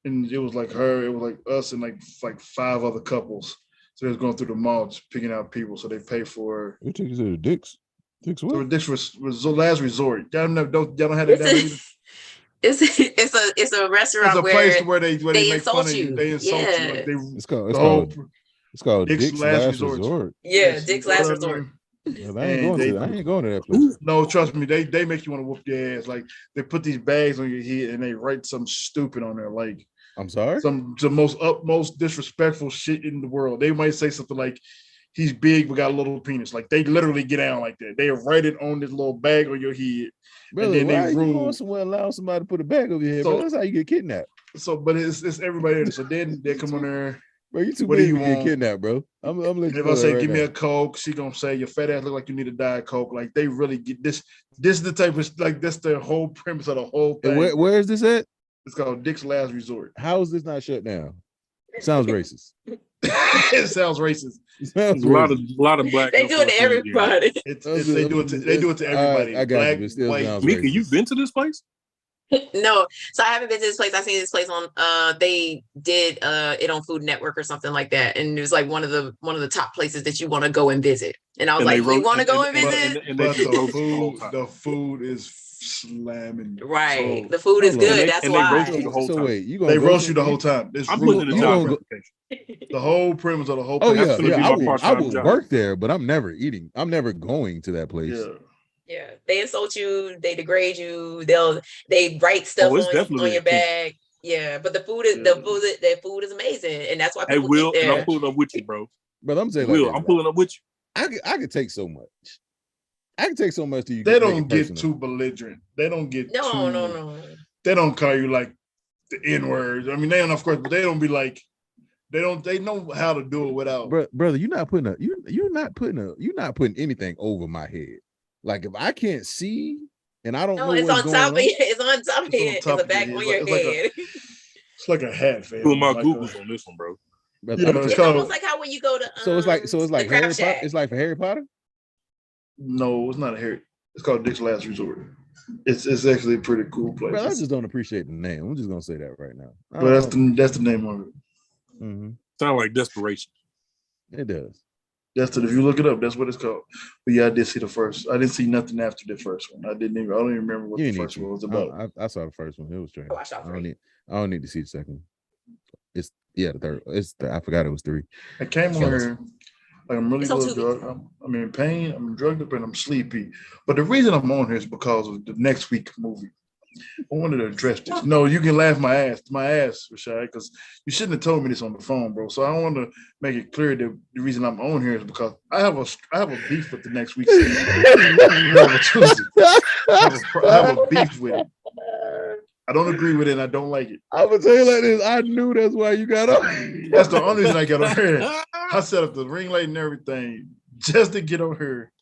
and it was like her. It was like us and like 5 other couples. So they was going through the mall, just picking out people. So they pay for. Who took you to the Dick's? Dick's what? So Dick's was Last Resort. Y'all don't have that down either. It's a restaurant. It's a place where they make insult fun of you. They insult you. Like it's called Dick's Last Resort. Yeah, Dick's Last Resort. Well, I ain't going to that place. No, trust me, they make you want to whoop their ass. Like they put these bags on your head and they write some stupid on there. Like I'm sorry, the most disrespectful shit in the world. They might say something like, "He's big but got a little penis." Like they literally get down like that. They write it on this little bag on your head. Brother, and then why you going somewhere allow somebody to put a bag over your head? So, bro, that's how you get kidnapped. So, but it's everybody there. So then they come on there. Bro, you too big to get kidnapped, bro. I'm if I say, give me a Coke, she gonna say, your fat ass look like you need a Diet Coke. Like they really get this. This is the type of like that's the whole premise of the whole thing. And where is this at? It's called Dick's Last Resort. How is this not shut down? Sounds racist. It sounds racist. A lot of black. They do it to everybody. They do it to everybody. I got you. Still white. Sounds Mika, racist. you've been to this place? No, so I haven't been to this place. I seen this place on they did it on Food Network or something like that, and it was like one of the top places that you want to go and visit. And I was like, you want to go and visit? But the food is slamming. Right, the food is good. That's why. They roast you the whole time. I'm putting in a job the whole premise of the whole place. Oh yeah, I will work there, but I'm never eating. I'm never going to that place. Yeah, they insult you, they degrade you, they write stuff on your bag. Yeah, but the food is amazing, and that's why people Will, and I'm pulling up with you, bro. But I'm saying, Will, I'm pulling up with you. I could take so much. I can take so much to you. They don't get too belligerent. They don't get no. They don't call you like the N-word. I mean, they don't, of course, but they don't be like. They know how to do it without. Brother, you're not putting anything over my head. Like if I can't see and I don't know it's what's on going top on, it's on top of it. It's a back on your head. It's like a hat, fam. Doing my Googles on this one, bro. It's almost like how when you go to so it's like Harry Potter. It's like for Harry Potter. No, it's not a Harry. It's called Dick's Last Resort. It's actually a pretty cool place. Bro, I just don't appreciate the name. I'm just gonna say that right now. But that's the name of it. Mm-hmm. Sound like desperation. It does. That's it. If you look it up, that's what it's called. But yeah, I did see the first. I didn't see nothing after the first one. I don't even remember what You the need first to. one was about. I saw the first one. It was strange. I watched all three. I don't need to see the second one. It's the third. I forgot it was 3. I came on here like I'm really It's on little Tubi. drug. I'm in pain. I'm drugged up and I'm sleepy. But the reason I'm on here is because of the next week movie. I wanted to address this. No, you can laugh my ass, Rashad, because you shouldn't have told me this on the phone, bro. So I want to make it clear that the reason I'm on here is because I have a beef with the next week's Tuesday. I have a beef with it. I don't agree with it and I don't like it. I would tell you like this. I knew that's why you got on. That's the only reason I got on here. I set up the ring light and everything just to get on here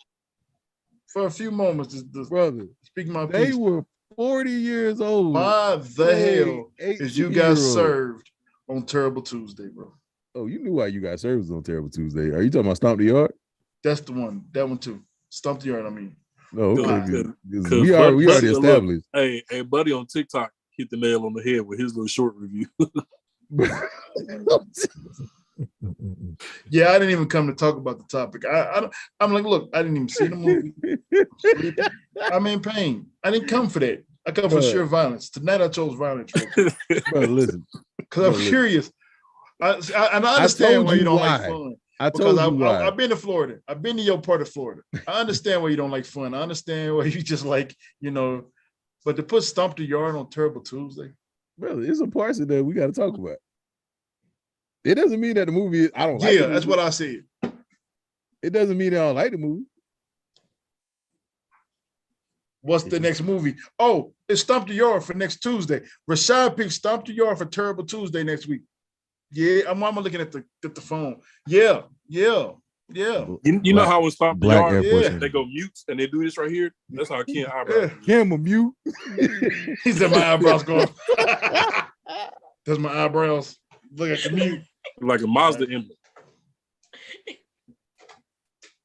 for a few moments. Brother, speak my they piece. were 40 years old. Why the hell is you got served on Terrible Tuesday, bro? Oh, you knew why you got served on Terrible Tuesday. Are you talking about Stomp the Yard? That's the one. That one too. Stomp the Yard, I mean. No, okay. Cause we already established. Hey, buddy on TikTok hit the nail on the head with his little short review. Yeah, I didn't even come to talk about the topic. I'm like, look, I didn't even see the movie. I'm in pain. I didn't come for that. I come for sheer violence. Tonight I chose violence. Bro, listen. Because I'm curious. I understand why you don't like fun. I've been to Florida. I've been to your part of Florida. I understand why you don't like fun. I understand why you just like, but to put Stomp the Yard on Terrible Tuesday. Brother, it's a parts of that we got to talk about. It doesn't mean that the movie I don't like. Yeah, that's what I said. It doesn't mean I don't like the movie. What's the next movie? Oh, it's Stomp the Yard for next Tuesday. Rashad picked Stomp the Yard for Terrible Tuesday next week. Yeah, I'm looking at the phone. Yeah. You know how with Stomp the Yard, they go mute and they do this right here. That's how Ken eyebrows. Ken mute. He said my eyebrows going. That's my eyebrows. Look at the mute. Like a Mazda emblem. Yeah,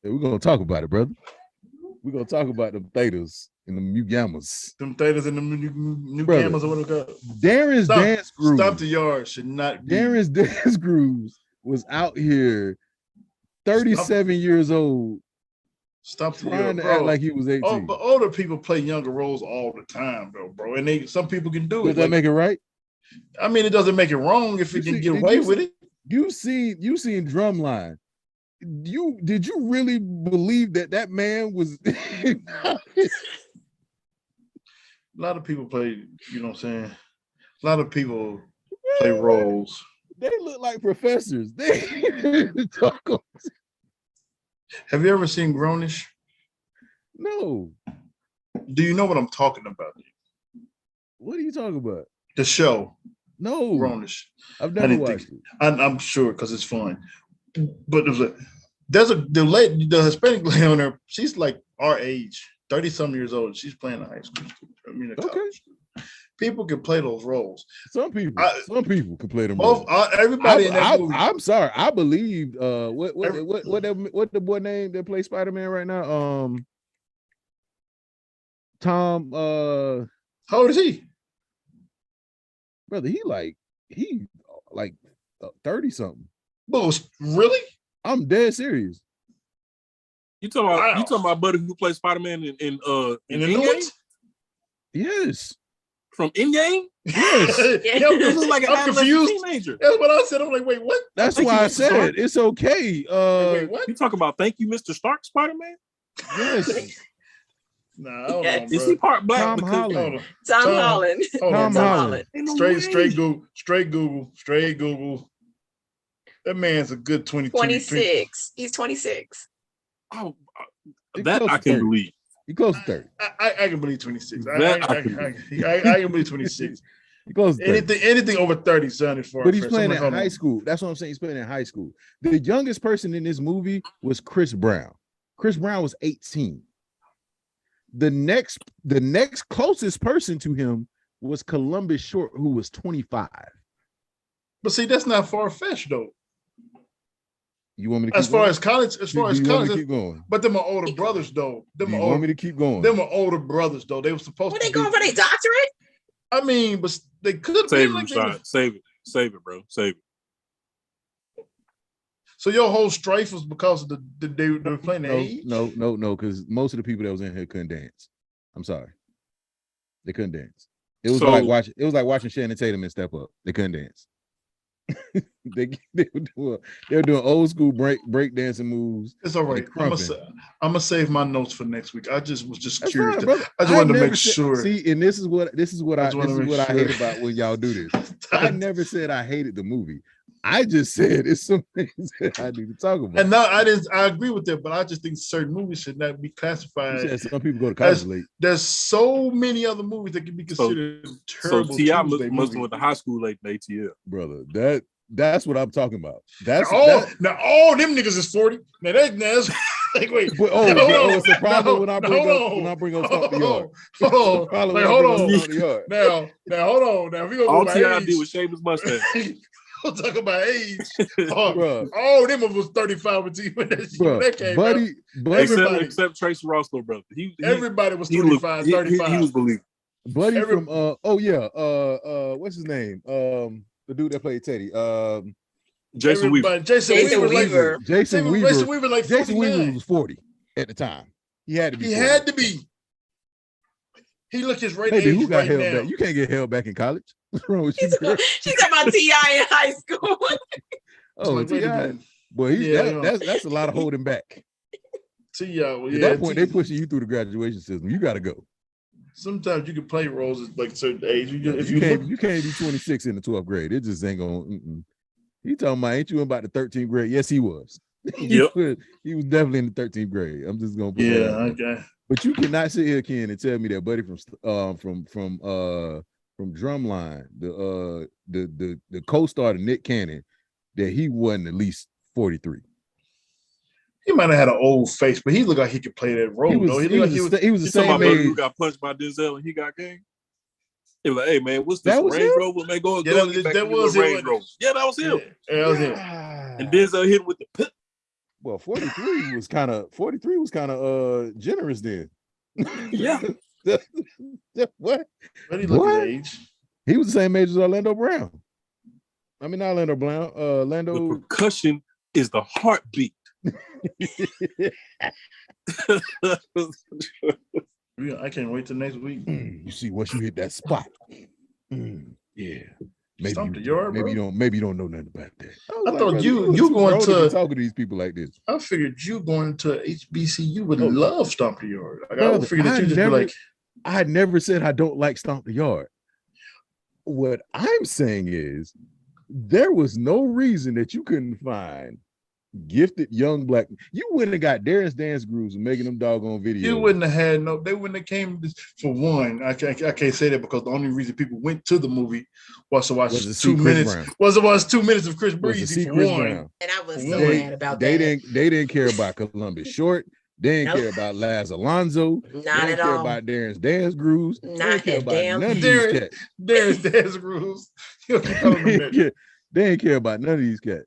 we're gonna talk about it, brother. We're gonna talk about the thetas and the mute gammas. Them thetas and the new gammas or whatever. Darren's Dance Grooves. Stomp the Yard should not be. Darren's Dance Grooves was out here 37 years old. Stomp the Yard, bro. Act like he was 18. Oh, but older people play younger roles all the time, though, bro. And some people can do it. Does that make it right? I mean, it doesn't make it wrong if it can get away with it. You seen Drumline. Did you really believe that man was a lot of people play, you know what I'm saying? A lot of people play roles. They look like professors. Have you ever seen Grownish? No. Do you know what I'm talking about? What are you talking about? The show. No. Grownish. I've never watched it. I'm sure because it's fun. But the Hispanic lady on there, she's like our age, 30-some years old. She's playing a high school student. College student. People can play those roles. Some people can play them roles. Everybody in that movie. I'm sorry. I believed what the boy name that plays Spider-Man right now? Tom how old is he? Brother, he like 30 something. Really? I'm dead serious. You talking about buddy who plays Spider-Man in the Endgame? Yes. From Endgame? Yes. This is like I'm confused. Teenager. That's what I said. I'm like, wait, what? That's why I said it's okay. Wait, what? You talking about Thank You, Mr. Stark Spider-Man? Yes. Nah, I don't know, is he part black? Tom Holland. Tom Holland. Straight Google. That man's a good 26. He's 26. Oh, that I can believe. He close to 30. I can believe 26. I can believe 26. He close to 30. Anything over 30, son, is far. But he's playing in high school. That's what I'm saying. He's playing in high school. The youngest person in this movie was Chris Brown. Chris Brown was 18. The next closest person to him was Columbus Short, who was 25. But see, that's not far-fetched though. You want me to keep as far going? as college, keep going. But them are older brothers though. Want me to keep going? Them are older brothers though. They were supposed to. Were they going for their doctorate? I mean, but they could save it, save it, bro. Save it. So your whole strife was because of they were playing the age? No, because most of the people that was in here couldn't dance. I'm sorry, they couldn't dance. It was like watching Shannon Tatum and Step Up. They couldn't dance. they were doing old school break dancing moves. It's all right. I'm gonna save my notes for next week. I just was That's curious. fine, I just wanted to make sure. See, and this is what I hate about when y'all do this. I never said I hated the movie. I just said it's some things that I need to talk about. And no, I agree with that, but I just think certain movies should not be classified. You said some people go to college late. There's so many other movies that can be considered terrible. So T.I. must have went to high school late in ATL. Brother, that's what I'm talking about. Now all them niggas is 40. Now that's like wait. But, it's a problem when I bring up Stomp the Yard. Hold on. Now hold on. Now we gonna all T.I. did was shave his mustache. We'll talk about age. All them was 35 when that came out. Except Tracy Rossler, brother. Everybody was 25, 35. He was believable. Buddy from what's his name? The dude that played Teddy. Jason Weaver. Jason Weaver like 49. Jason Weaver was 40 at the time. He had to be. He had to be. He looked his right age. Who got right held now. back? You can't get held back in college. What's wrong with you? She's talking about T.I. in high school. T.I. Boy, that's a lot of holding back. T.I. At that point, they pushing you through the graduation system. You got to go. Sometimes you can play roles at like certain age. You can't be 26 in the 12th grade. It just ain't gonna. He talking about ain't you in about the 13th grade? Yes, he was. Yep. He was definitely in the 13th grade. I'm just gonna put okay. But you cannot sit here, Ken, and tell me that buddy from Drumline, the co-star of Nick Cannon, that he wasn't at least 43. He might have had an old face, but he looked like he could play that role. He was the same age. Who got punched by Denzel and he got game. He was like, "Hey man, what's this Range Rover? Man, go get back that was Range Rover." Yeah, that was him. Yeah, that was him. And Denzel hit him with the pip. Well, 43 was kind of generous then. Yeah. What? But he looked at age. He was the same age as Orlando Brown. I mean, not Orlando Brown. Orlando. The percussion is the heartbeat. I can't wait till next week. You see, once you hit that spot, yeah. Maybe you don't know nothing about that. I thought you going to talk to these people like this. I figured you going to HBCU would love Stomp the Yard. Like, I figured that you just be like. I never said I don't like Stomp the Yard. What I'm saying is there was no reason that you couldn't find gifted young black. You wouldn't have got Darius Dance Grooves and making them doggone videos. You wouldn't have had they wouldn't have came for one. I can't say that because the only reason people went to the movie was to watch 2 minutes. Was to watch 2 minutes of Chris Breezy for one. And I was so mad about that. They didn't care about Columbus Short. They didn't care about Laz Alonso. Not at all. They didn't care about Darius Dance Grooves. Not at damn. Darius Dance Grooves. They didn't care about none of these cats.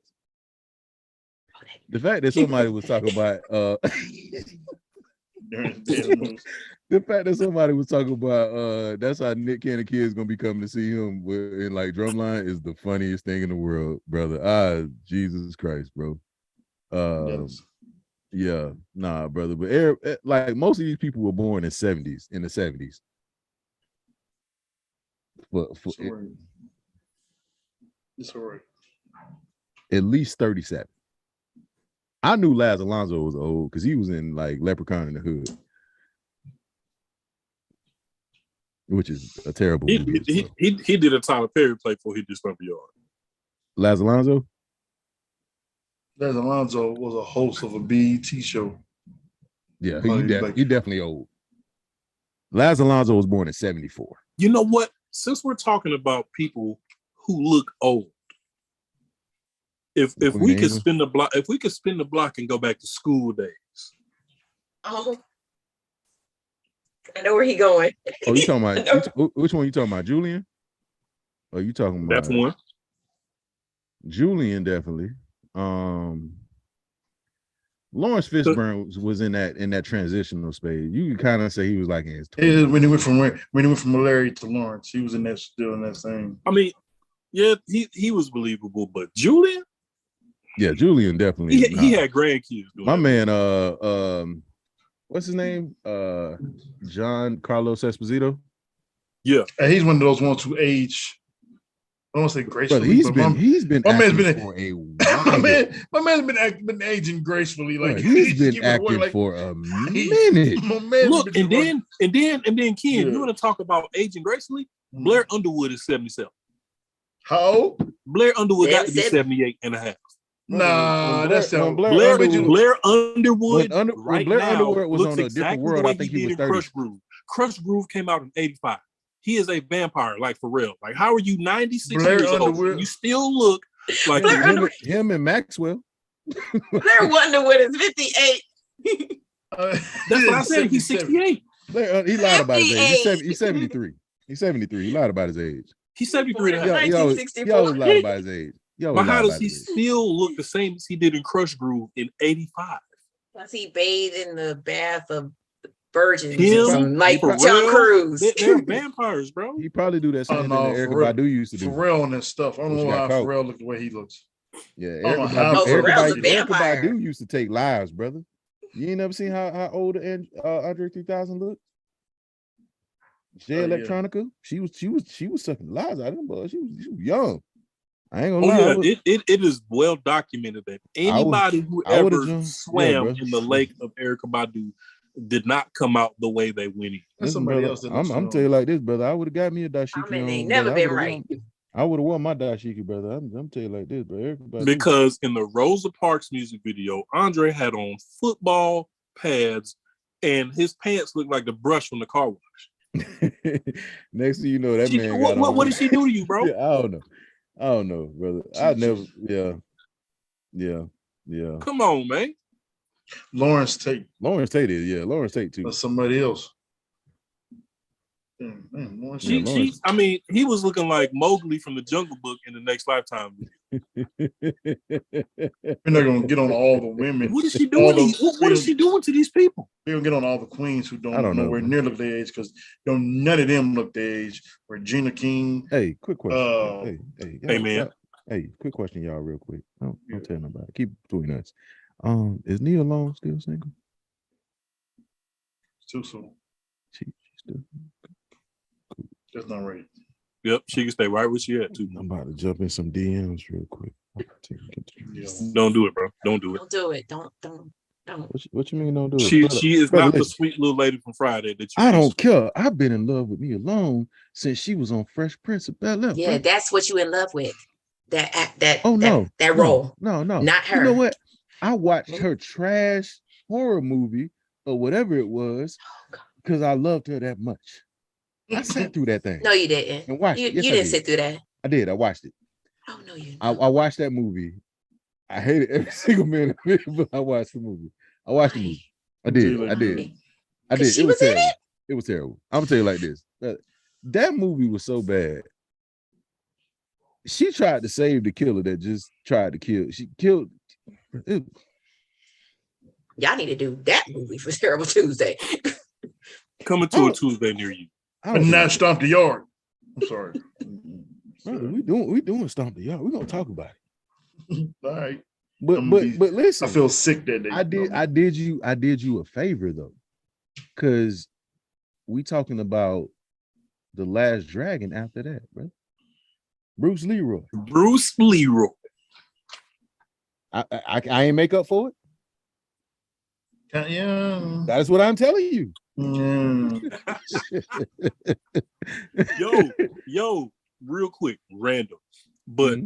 The fact that somebody was talking about that's how Nick Cannon kids gonna be coming to see him in like Drumline is the funniest thing in the world, brother. Jesus Christ, bro. Yes. Yeah, nah, brother. But like most of these people were born in the 70s. It's all right. At least 37. I knew Laz Alonso was old because he was in like Leprechaun in the Hood, which is a terrible movie. He did a Tyler Perry play before he did Stomp the Yard. Laz Alonso? Laz Alonso was a host of a BET show. Yeah, he definitely old. Laz Alonso was born in 74. You know what? Since we're talking about people who look old, if we could spin the block and go back to school days. Oh, I know where he going. Oh, you talking about which one? You talking about Julian? Or you talking about that one? Julian definitely. Lawrence Fishburne was in that transitional space. You can kind of say he was like in his 20s. When he went from Larry to Lawrence, he was still in that same. I mean, yeah, he was believable, but Julian. Yeah, Julian definitely. He had grandkids. My man, what's his name? John Carlos Esposito. Yeah, and he's one of those ones who age. I don't want to say gracefully, Brother, he's been my man's acting been for a my while. man's been aging gracefully. Like Bro, he's been giving away, acting like, for a minute. My man's look, been and then Ken, Yeah. you want to talk about aging gracefully? Mm. Blair Underwood is 77. How old? Blair Underwood got to be 77. 78 and a half. Nah, that's when Blair, Blair Underwood when right Blair now Underwood was looks on a exactly different world, the way I think he he was did in 30. Crush Groove. Crush Groove came out in 85. He is a vampire, like for real. Like, how are you 96 Blair years old Underwood. and you still look like Blair you? Underwood. Him and Maxwell. Blair Underwood is 58. That's what I said. He's 68. Blair, he lied about his age. 58. He's 73. He's 73. He lied about his age. He's 73 and a Yeah. half. He always lied about his age. But how does he still look the same as he did in Crush Groove in 85? Plus, he bathed in the bath of virgins Him, from like Pharrell, Tom Cruise. They're vampires, bro. He probably do that same thing no, that Erica Pharrell- Badu used to do. Pharrell and that stuff. I don't She know got how caught. Pharrell looked the way he looks. Yeah, Oh, Erica how- Badu, Oh, Erica Pharrell's a Badu, Erica vampire. Badu used to take lives, brother. You ain't never seen how old Andre 3000 looked? Jay Oh, yeah. Electronica, she was sucking lives out of them, but she was young. I ain't Oh gonna lie. yeah, it is well documented that anybody who I would've ever done- swam bro. in the lake of Erica Badu did not come out the way they went in. That's Listen, somebody brother, else that I'm looks tell you like this, brother. I would have got me a dashiki. I mean, they on, never brother. been right. I would have worn my dashiki, brother. I'm tell you like this, bro. Erica Badu. Because in the Rosa Parks music video, Andre had on football pads and his pants looked like the brush from the car wash. Next thing you know, that man got on. What did she do to you, bro? Yeah, I don't know, brother. I never. Yeah. Come on, man. Lawrence Tate. Lawrence Tate is, yeah. Lawrence Tate too. Or somebody else. Lawrence Tate. Lawrence. I mean, he was looking like Mowgli from the Jungle Book in the Next Lifetime. We're not gonna get on all the women. What is she doing? What is she doing to these people? We're gonna get on all the queens who don't I don't know, nowhere man. near look their age because none of them look their age. Regina King. Hey, quick question. Hey, man. Hey, quick question, y'all, real quick. Don't tell nobody. Keep it between us. Is Nia Long still single? Too soon. She still. That's not right. Yep, she can stay right where she at too. I'm about to jump in some DMs real quick. Yeah. Don't do it, bro. Don't do it. Don't do it. Don't. What you mean don't do it? She is brother, not the listen. sweet little lady from Friday that you. I don't care. I've been in love with Nia Long since she was on Fresh Prince of Bel-Air. Yeah, that's what you in love with. That No, role. No, Not her. You know what? I watched her trash horror movie or whatever it was because I loved her that much. I sat through that thing. No, you didn't. And watched You, it. Yes, you I didn't did. sit through that. I did. I watched it. Oh no, you. I watched that movie. I hated every single minute of it, but I watched the movie. I watched the movie. I did. I did. She It was in terrible. it? It was terrible. I'm gonna tell you like this. That movie was so bad. She tried to save the killer that just tried to kill. She killed. Y'all need to do that movie for Terrible Tuesday. Coming to a Tuesday near you. But not Stomp the Yard. I'm sorry. Brother, we doing Stomp the Yard. We're gonna talk about it. All right. But listen, I feel sick that day. I did you a favor though, because we talking about The Last Dragon after that, bro. Bruce Leroy. I ain't make up for it. Yeah. That's what I'm telling you. Yo, real quick, random. But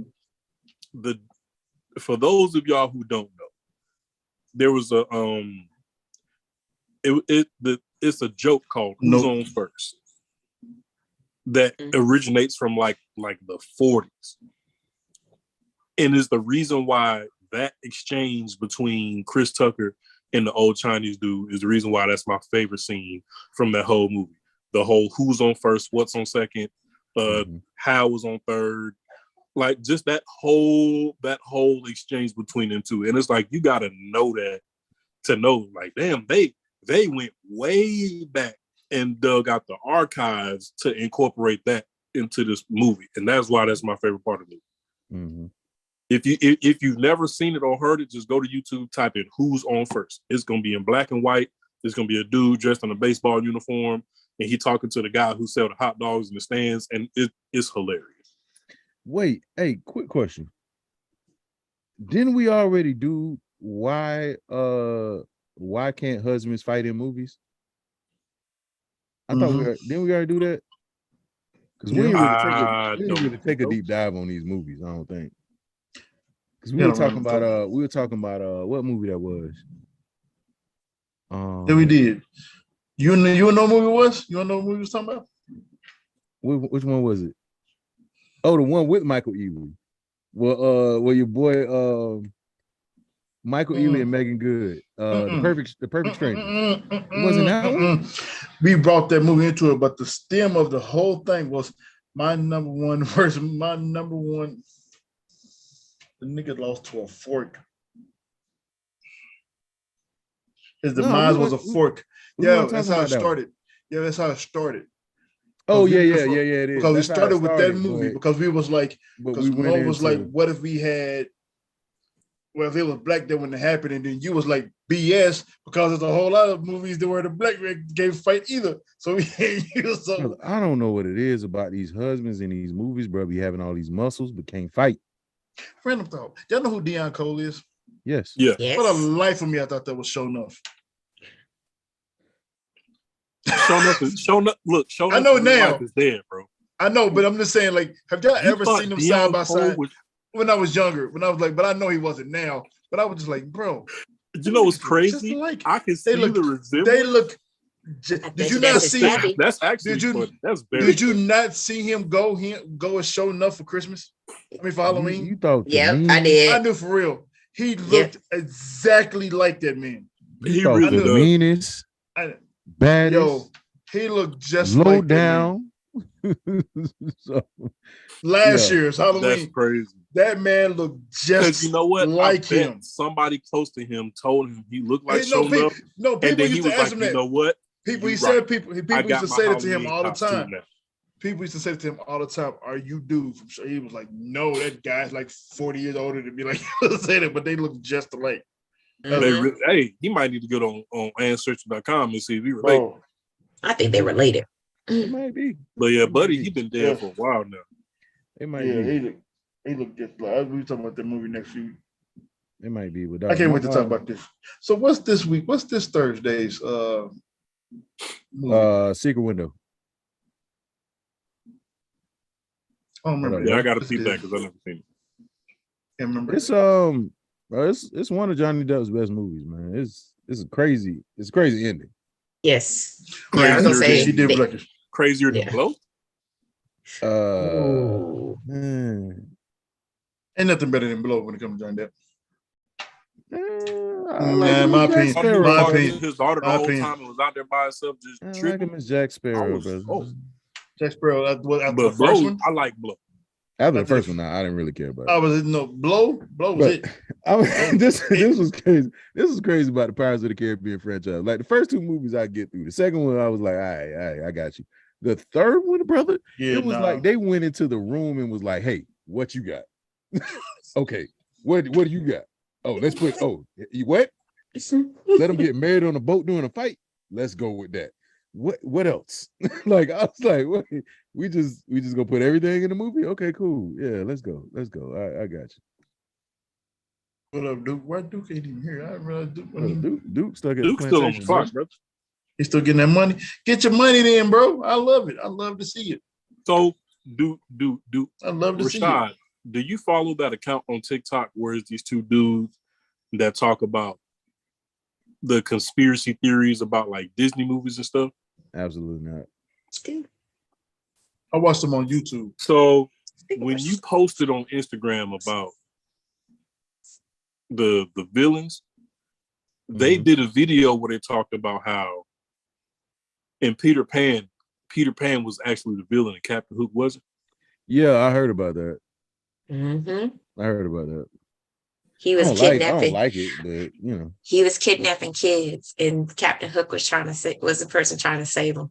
for those of y'all who don't know, there was a it's a joke called Who's On First that originates from like the 40s. And is the reason why that exchange between Chris Tucker and the old Chinese dude is the reason why that's my favorite scene from that whole movie. The whole who's on first, what's on second, how was on third, like just that whole exchange between them two. And it's like you gotta know that to know, like, damn, they went way back and dug out the archives to incorporate that into this movie. And that's why that's my favorite part of it. If you've never seen it or heard it, just go to YouTube, type in "Who's on First." It's gonna be in black and white. It's gonna be a dude dressed in a baseball uniform, and he talking to the guy who sell the hot dogs in the stands, and it's hilarious. Wait, hey, quick question. Didn't we already do why can't husbands fight in movies? I thought didn't we already do that? Because we didn't really take a deep dive on these movies, I don't think. Because we were talking about what movie that was. Yeah, we did. You know what movie it was? You know what movie we was talking about? Which one was it? Oh, the one with Michael Ealy. Well, your boy Michael Ealy and Megan Good. The Perfect Stranger. Wasn't that one? We brought that movie into it, but the stem of the whole thing was my number one verse. My number one. The nigga lost to a fork. His demise was a fork. Yeah, that's how it started. Yeah, that's how it started. Oh yeah, it is. Because we started with that movie because we was like, because Mo was like, what if we had, well, if it was black that wouldn't happen, and then you was like BS because there's a whole lot of movies that where the black man gave fight either. So I don't know what it is about these husbands in these movies, bro. Be having all these muscles but can't fight. Random thought. Y'all know who Deion Cole is? Yes. Yeah. Yes. For the life of me, I thought that was Show Enough. Show enough. Look, Show Enough. I know now. Is dead, bro. I know, but I'm just saying, like, have y'all ever seen them side by side? When I was younger, when I was like, but I know he wasn't now. But I was just like, bro. You know what's crazy? I can see the resemblance. They look. Did you not see? That's actually funny. That's very. Did you not see him go as Show Enough for Christmas? I mean, for Halloween. You thought? Yep, I did. I knew for real. He looked exactly like that man. He really the meanest, baddest. Yo, he looked just low like down. Last year's Halloween. That's crazy. That man looked just you know what? like him. Somebody close to him told him he looked like Show Enough. No, people used to ask him that. You know what? People used to say that to him all the time. People used to say to him all the time, "Are you dude from Show?" He was like, "No, that guy's like 40 years older than me." Like say that, but they look just alike. Hey, he might need to get on ancestry.com and see if he related. Oh, I think they related. It might be. But yeah, buddy, he's been dead for a while now. It might be. He looked just like we talking about that movie next week. It might be. But I can't wait to talk about this. So what's this week? What's this Thursday's movie? Secret Window. I don't remember. Yeah, I got to see that because I've never seen it. Can't remember. It's one of Johnny Depp's best movies, man. It's a crazy ending. Yes. Crazier than Blow. Man. Ain't nothing better than Blow when it comes to Johnny Depp. My opinion. His daughter the whole time was out there by herself just tripping. Like Jack Sparrow, bro. Jack Sparrow. After the first one, I like Blow. After the first one, I didn't really care about it. Blow was it. This was crazy. This was crazy about the Pirates of the Caribbean franchise. Like the first two movies I get through. The second one, I was like, all right, I got you. The third one, brother, it was like they went into the room and was like, hey, what you got? Okay, what do you got? Oh, let's put, you what? Let them get married on a boat during a fight. Let's go with that. What else? Like I was like, wait, we just gonna put everything in the movie? Okay, cool. Yeah, let's go. I got you. What up, Duke? Why Duke ain't even here? I didn't realize Duke stuck at Duke's still on the clock, bro. He's still getting that money. Get your money then, bro. I love it. I love to see it. So Duke. I love to see it. Do you follow that account on TikTok where it's these two dudes that talk about the conspiracy theories about like Disney movies and stuff? Absolutely not. I watched them on YouTube. So when you posted on Instagram about the villains, they did a video where they talked about how in Peter Pan was actually the villain and Captain Hook wasn't. Yeah, I heard about that. Mm-hmm. I heard about that. He was kidnapping. I don't like it, but he was kidnapping kids, and Captain Hook was the person trying to save them.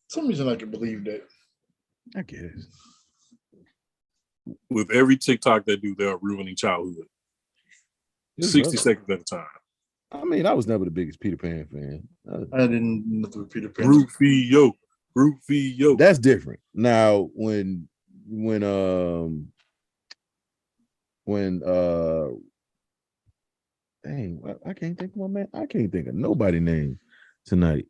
For some reason I can believe that. I guess. with every TikTok they do, they're ruining childhood. His 60 brother. seconds at a time. I mean, I was never the biggest Peter Pan fan. I didn't nothing with Peter Pan. Rufio. That's different. Now, when dang, I can't think of my man. I can't think of nobody name tonight.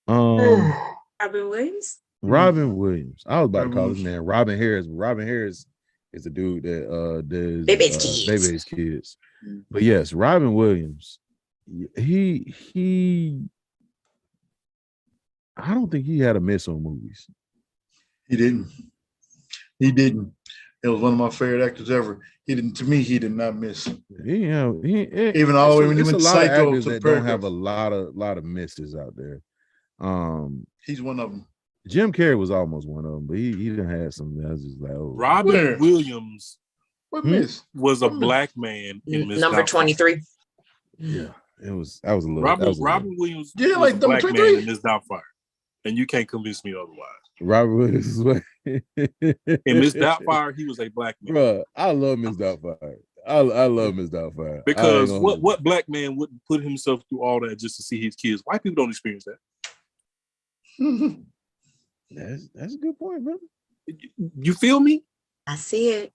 Robin Williams. Robin Williams. I was about to call his name Robin Harris. Robin Harris is the dude that does Baby's Kids. But yes, Robin Williams. He I don't think he had a miss on movies. He didn't. It was one of my favorite actors ever. He didn't. To me, he did not miss. Even all the way when he went to Psycho to that don't have a lot of misses out there. He's one of them. Jim Carrey was almost one of them, but he didn't have some. That was just like, oh. Robin Williams What miss? was a black man in Miss Number Doubtfire. 23. Yeah, it was. I was a little. Robin Williams, Yeah, was like a number black 23. man in Miss Doubtfire, and you can't convince me otherwise. Robert Williams is what. In Miss Doubtfire, he was a black man. Bro, I love Miss Doubtfire. I love Miss Doubtfire Because what black man wouldn't put himself through all that just to see his kids? White people don't experience that. That's a good point, brother. You feel me? I see it.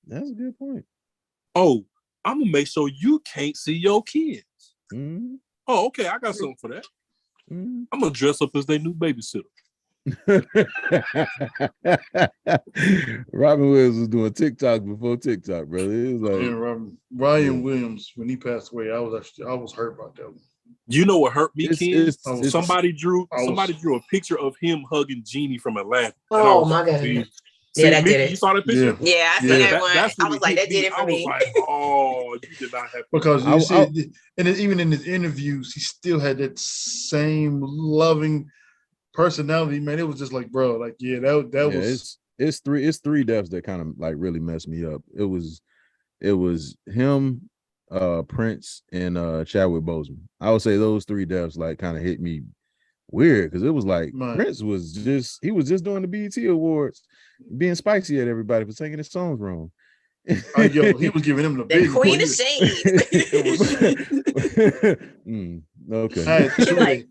That's a good point. Oh, I'm gonna make sure you can't see your kids. Mm-hmm. Oh, okay, I got something for that. Mm-hmm. I'm gonna dress up as their new babysitter. Robin Williams was doing TikTok before TikTok, brother. It was like Ryan Williams, when he passed away, I was hurt about that one. You know what hurt me, Ken? Somebody drew a picture of him hugging Jeannie from Aladdin. Oh my God. See, that did it. You saw that picture? Yeah, I see that one. I was like, that did it for me. I was like, oh, you did not have because you see, and even in his interviews, he still had that same loving personality, man. It was just like, bro, like, that was. It's three deaths that kind of like really messed me up. It was him, Prince, and Chadwick Boseman. I would say those three deaths like kind of hit me weird because it was like Prince was just doing the BET Awards, being spicy at everybody for singing his songs wrong. He was giving him the big Queen of Shade. Okay.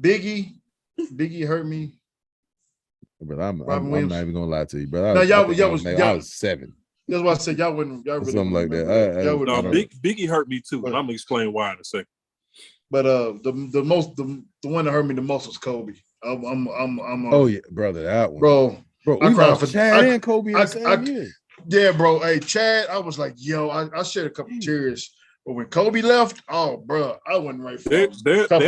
Biggie hurt me. But I'm not even gonna lie to you, bro. I was 7. That's why I said y'all wouldn't. Y'all something like that. Biggie hurt me too, and I'm gonna explain why in a second. But the one that hurt me the most was Kobe. Oh yeah, brother, that one, bro. I cried for Chad and Kobe. Yeah, bro. Hey, Chad, I was like, yo, I shed a couple tears. But when Kobe left, oh, bro, I wasn't right for there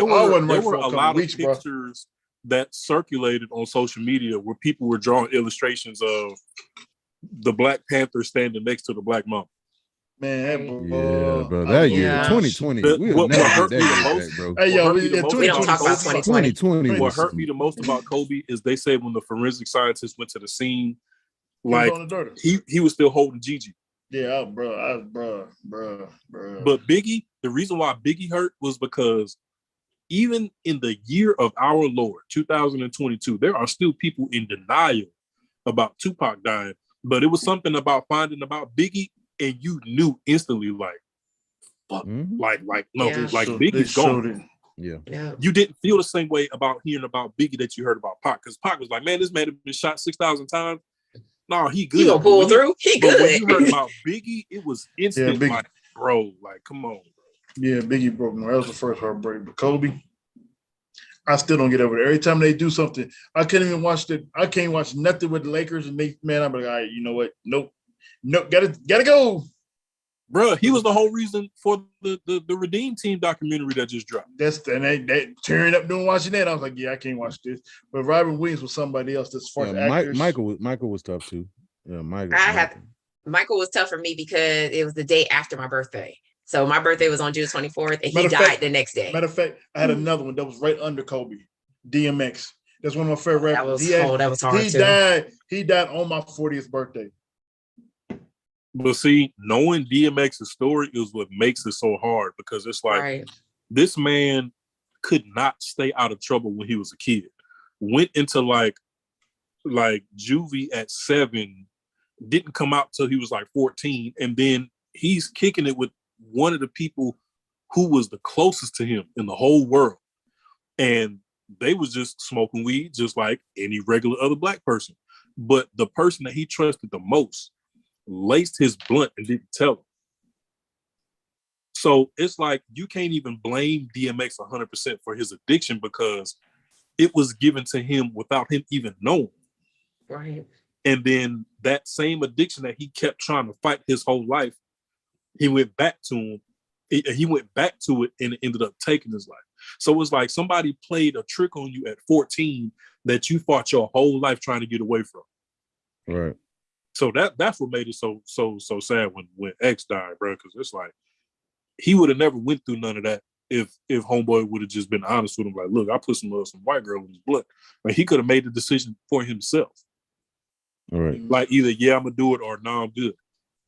were a lot of pictures that circulated on social media where people were drawing illustrations of the Black Panther standing next to the Black Mamba. Man, bro. That year, 2020. What hurt me the most, bro. We don't talk about 2020. What hurt me the most about Kobe is they said when the forensic scientists went to the scene, like he was still holding Gigi. Yeah, bro. But Biggie, the reason why Biggie hurt was because even in the year of our Lord, 2022, there are still people in denial about Tupac dying. But it was something about finding about Biggie, and you knew instantly, like, fuck, like Biggie's gone. Yeah. You didn't feel the same way about hearing about Biggie that you heard about Pac, because Pac was like, man, this man has been shot 6,000 times. No, he good. He gonna pull through. He good. But when you heard about Biggie, it was instant. Yeah, like, bro, like, come on. Yeah, Biggie broke me. That was the first heartbreak. But Kobe, I still don't get over it. Every time they do something, I can't even watch it. I can't watch nothing with the Lakers and I'm like, all right, you know what? Nope, gotta go. Bro, he was the whole reason for the Redeem Team documentary that just dropped. They tearing up doing watching that. I was like, yeah, I can't watch this. But Robin Williams was somebody else that's far as actors. Michael was tough too. Yeah, Michael was tough for me because it was the day after my birthday. So my birthday was on June 24th, and he died the next day. Matter of fact, I had another one that was right under Kobe, DMX. That's one of my favorite rappers. That was hard too. He died on my 40th birthday. But see, knowing DMX's story is what makes it so hard, because it's like this man could not stay out of trouble when he was a kid. Went into like juvie at 7, didn't come out till he was like 14, and then he's kicking it with one of the people who was the closest to him in the whole world, and they was just smoking weed just like any regular other black person. But the person that he trusted the most laced his blunt and didn't tell him. So it's like you can't even blame DMX 100% for his addiction because it was given to him without him even knowing. Right. And then that same addiction that he kept trying to fight his whole life, he went back to him. He went back to it and it ended up taking his life. So it's like somebody played a trick on you at 14 that you fought your whole life trying to get away from. Right. So that's what made it so sad when X died, bro. Because it's like he would have never went through none of that if Homeboy would have just been honest with him. Like, look, I put some white girl in his blood. Like he could have made the decision for himself. All right. Like either I'm gonna do it or no, I'm good.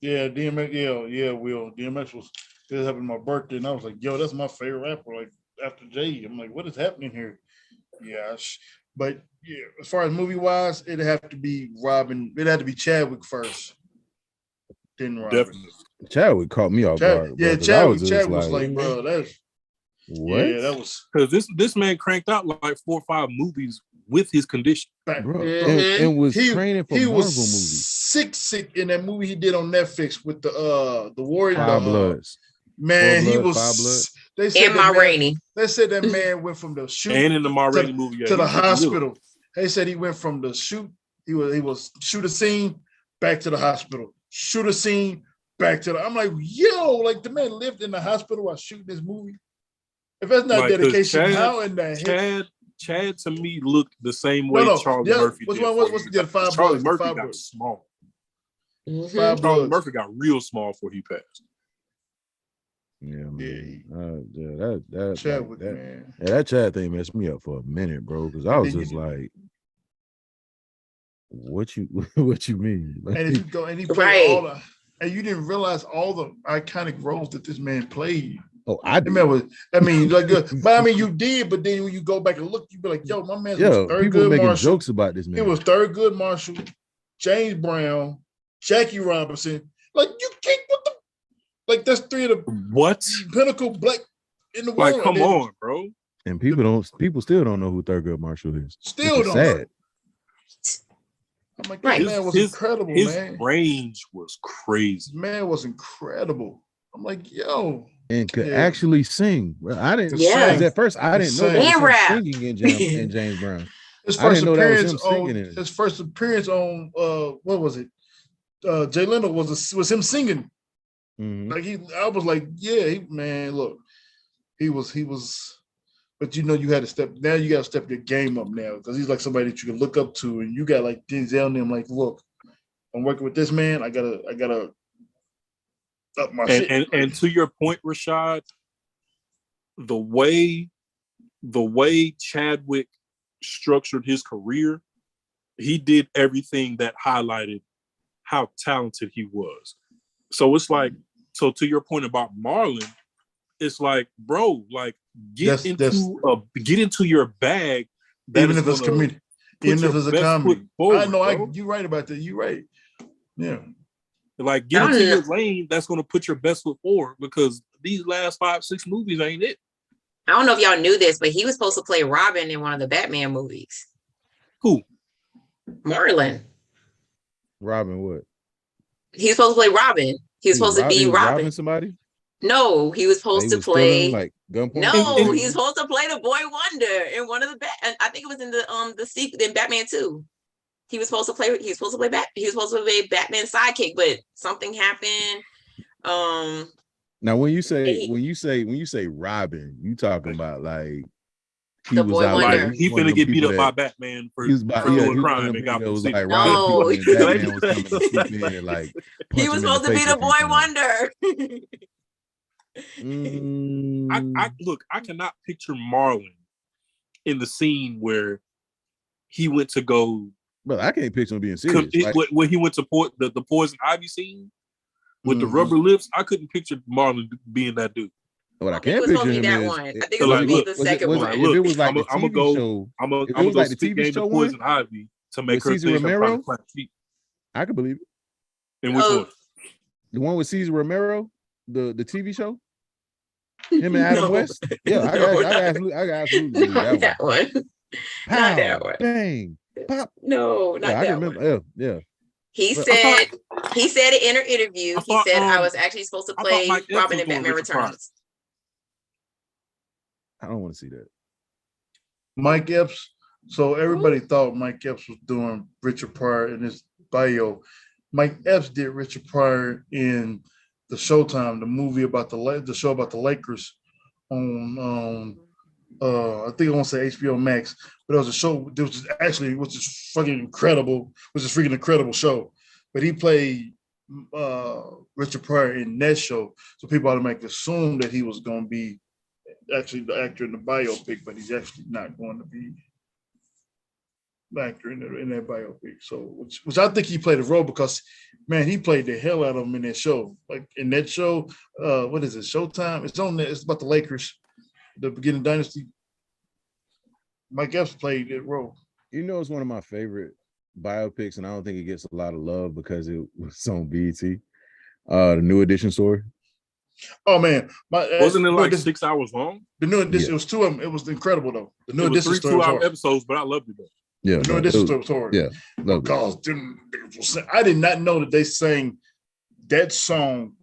Yeah, DMX. Yeah, Will. DMX was. This happened my birthday, and I was like, "Yo, that's my favorite rapper." Like after Jay, I'm like, "What is happening here?" Yeah, but yeah, as far as movie wise, it'd have to be Robin. It'd have to be Chadwick first, then Robin. Definitely. Chadwick caught me off guard. Yeah, Chadwick was like, bro, that's what? Yeah, that was because this man cranked out like 4 or 5 movies with his condition, bro, and was training for Marvel movies. Sick in that movie he did on Netflix with the Warrior. Five Bloods. Man, he was. Five Bloods. They said Ma Rainey. They said that man went from the shoot and in the Ma Rainey movie to the hospital. They said he went from the shoot. He was shoot a scene back to the hospital. Shoot a scene back to the. I'm like, yo, like the man lived in the hospital while shooting this movie. If that's not like, dedication, how in the heck? Chad to me looked the same way Charlie Murphy did. What's the Five Charlie Bloods? Murphy got small. Mm-hmm. Charlie Murphy got real small before he passed. Yeah, man. That Chadwick, like, man. Yeah, that Chad thing messed me up for a minute, bro. Because I was just like, "What you mean?" Like, and if you go and he played all the, and you didn't realize all the iconic roles that this man played. Oh, I did. But you did. But then when you go back and look, you be like, "Yo, my man was Thurgood making Marshall." Jokes about this man. It was Thurgood Marshall, James Brown, Jackie Robinson. Like you can't. What the? Like that's 3 of the pinnacle black in the world. Like, come on, bro. And people still don't know who Thurgood Marshall is. Still don't. Sad. I'm like, that man was incredible, his man. His range was crazy. Man was incredible. I'm like, yo. And could actually sing. Well, I didn't. Yeah. At first, I didn't know that was him singing in James Brown. His first appearance on what was it? Jay Leno was him singing. Mm-hmm. Like I was like, yeah, man, look, he was, but you had to step. Now you got to step your game up now because he's like somebody that you can look up to, and you got like Denzel and them. Like, look, I'm working with this man. I gotta up my shit. And to your point, Rashad, the way Chadwick structured his career, he did everything that highlighted how talented he was. So it's like, so to your point about Marlon, it's like, bro, like get into your bag. Even if it's comedy, even if it's a comedy. Forward, I know, you're right about that. You're right. Yeah. Like get into your lane. That's going to put your best foot forward because these last 5-6 movies ain't it. I don't know if y'all knew this, but he was supposed to play Robin in one of the Batman movies. Who? Marlon. Robin what? He was supposed to play Robin. He was supposed to be Robin. Somebody? No, he was supposed to play. Like gunpoint. No, he's supposed to play the Boy Wonder in one of the I think it was in the sequel in Batman 2. He was supposed to play. He was supposed to play Batman's sidekick, but something happened. Now, when you say Robin, you talking about like the Boy Wonder. Like, he finna get beat up by Batman for doing crime and got no. Batman was coming to swoop in and like he was supposed to be the Boy Wonder. I cannot picture Marlon in the scene where he went to go. But I can't picture him being serious. When he went to the Poison Ivy scene with the rubber lips, I couldn't picture Marlon being that dude. What I can't picture him is, I think it was be the second one. If it was like the TV show, I'm gonna go speak game to Poison Ivy to make her think Romero, I could believe it. And which Oh. one? The one with Cesar Romero, the TV show. Him and Adam No. West. Yeah, I No, got absolutely believe Not that one. that one. Pow, Not that one. bang, pop. No, not Yeah, I that remember. one. Yeah. He But said in an interview, I thought, I was actually supposed to I play thought Mike Epps Robin was in doing Batman Richard Pryor. Returns. I don't want to see that. Mike Epps. So everybody thought Mike Epps was doing Richard Pryor in his bio. Mike Epps did Richard Pryor in the Showtime, the movie about the show about the Lakers on I think I want to say HBO Max, but it was a show. It was actually which is fucking incredible. Was a freaking incredible show. But he played Richard Pryor in that show, so people automatically assumed that he was going to be actually the actor in the biopic, but he's actually not going to be the actor in that biopic. So, which I think he played a role because, man, he played the hell out of him in that show. Like in that show, what is it? Showtime. It's on there. It's about the Lakers, the beginning dynasty. Mike Epps played that role. You know, it's one of my favorite biopics, and I don't think it gets a lot of love because it was on BET. The New Edition story. Oh man, Wasn't it like 6 hours long? The New Edition. It was two of them. It was incredible though. The New It was Edition 3 story was 2-hour hard. episodes, but I loved it though. Yeah, The New Edition story was hard. Yeah, love it. Because I did not know that they sang that song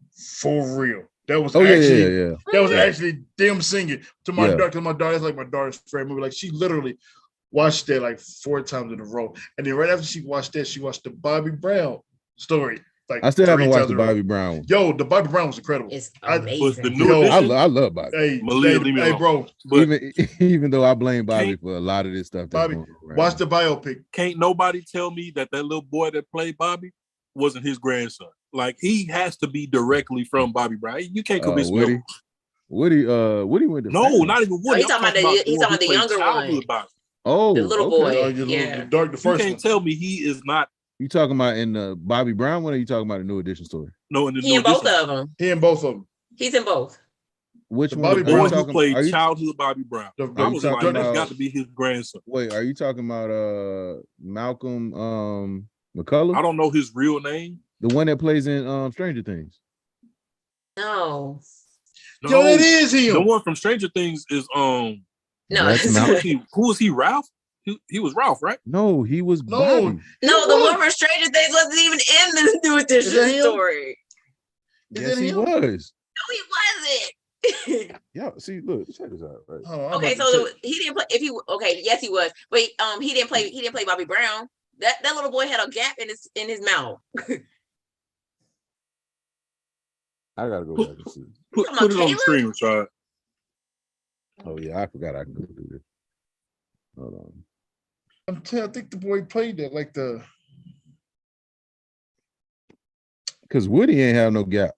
for real. That was Oh actually yeah. that was actually them singing to my Yeah. daughter. My daughter, that's like my daughter's favorite movie. Like she literally watched that like 4 times in a row. And then right after she watched that, she watched the Bobby Brown story. Like I still haven't 3 watched times the in a row. Bobby Brown one. Yo, the Bobby Brown was incredible. It's I- Was the amazing. New Yo, Edition? I love Bobby. Hey, Malia, leave me alone. bro, But Even though I blame Bobby Can't- for a lot of this stuff. That's Bobby, going on right watch now. the biopic. can't nobody tell me that little boy that played Bobby wasn't his grandson. Like he has to be directly from Bobby Brown. You can't convince me. Woody went to No, family. not even Woody. he's talking about the one who played younger childhood one. Bobby. Oh, The little okay. boy. The Yeah. dark, the You first can't one. tell me he is not. You talking about in the Bobby Brown one, or you talking about the New Edition story? No, in the He New in both Edition. of them. He in both of them. He's in both. Which The one? Bobby Are The you Brown one who talking- played are you- childhood Bobby Brown. The- I was you like, talking that's about- got to be his grandson. Wait, are you talking about Malcolm McCullough? I don't know his real name. The one that plays in Stranger Things. No. No, Yo, that is him. the one from Stranger Things is No. That's who Mal- was he? Ralph? He was Ralph, right? No, he was No. Bobby. No, the What? one from Stranger Things wasn't even in the New Is that Edition him? story. Is Yes, that he him? was. No, he wasn't. Yeah, see, look, check this out. Right. Hold on, I'm Okay, about to so check. he didn't play. Yes, he was. But he didn't play Bobby Brown. That little boy had a gap in his mouth. I gotta go back and see. Put Come on, it on the Caleb. screen, Rashad. Oh yeah, I forgot I can go do this. Hold on. I think the boy played that like the. Because Woody ain't have no gap.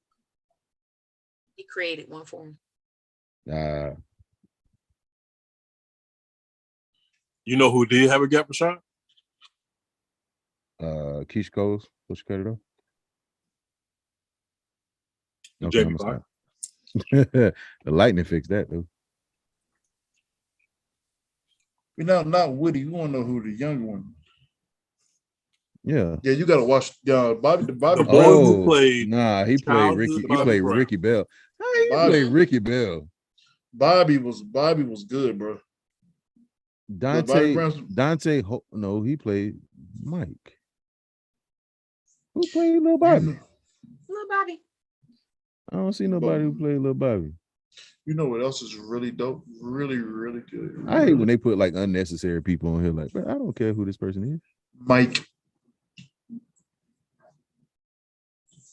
He created one for him. You know who did have a gap, Rashad? Keisha Coles, push cut it off. Jamie I'm Foxx. sorry. The Lightning fixed that though. Not Woody. You want to know who the young one? Yeah. Yeah, you got to watch Bobby. The Bobby The Brown. boy who played Nah, he played childhood Ricky. He Bobby played Brown. Ricky Bell. How he Bobby. played Ricky Bell? Bobby was good, bro. Bobby Brown's- No, he played Mike. Who played Lil Bobby? Little Bobby. I don't see nobody who played Lil Bobby. You know what else is really dope? Really, really good. I hate when they put like unnecessary people on here. Like, but I don't care who this person is.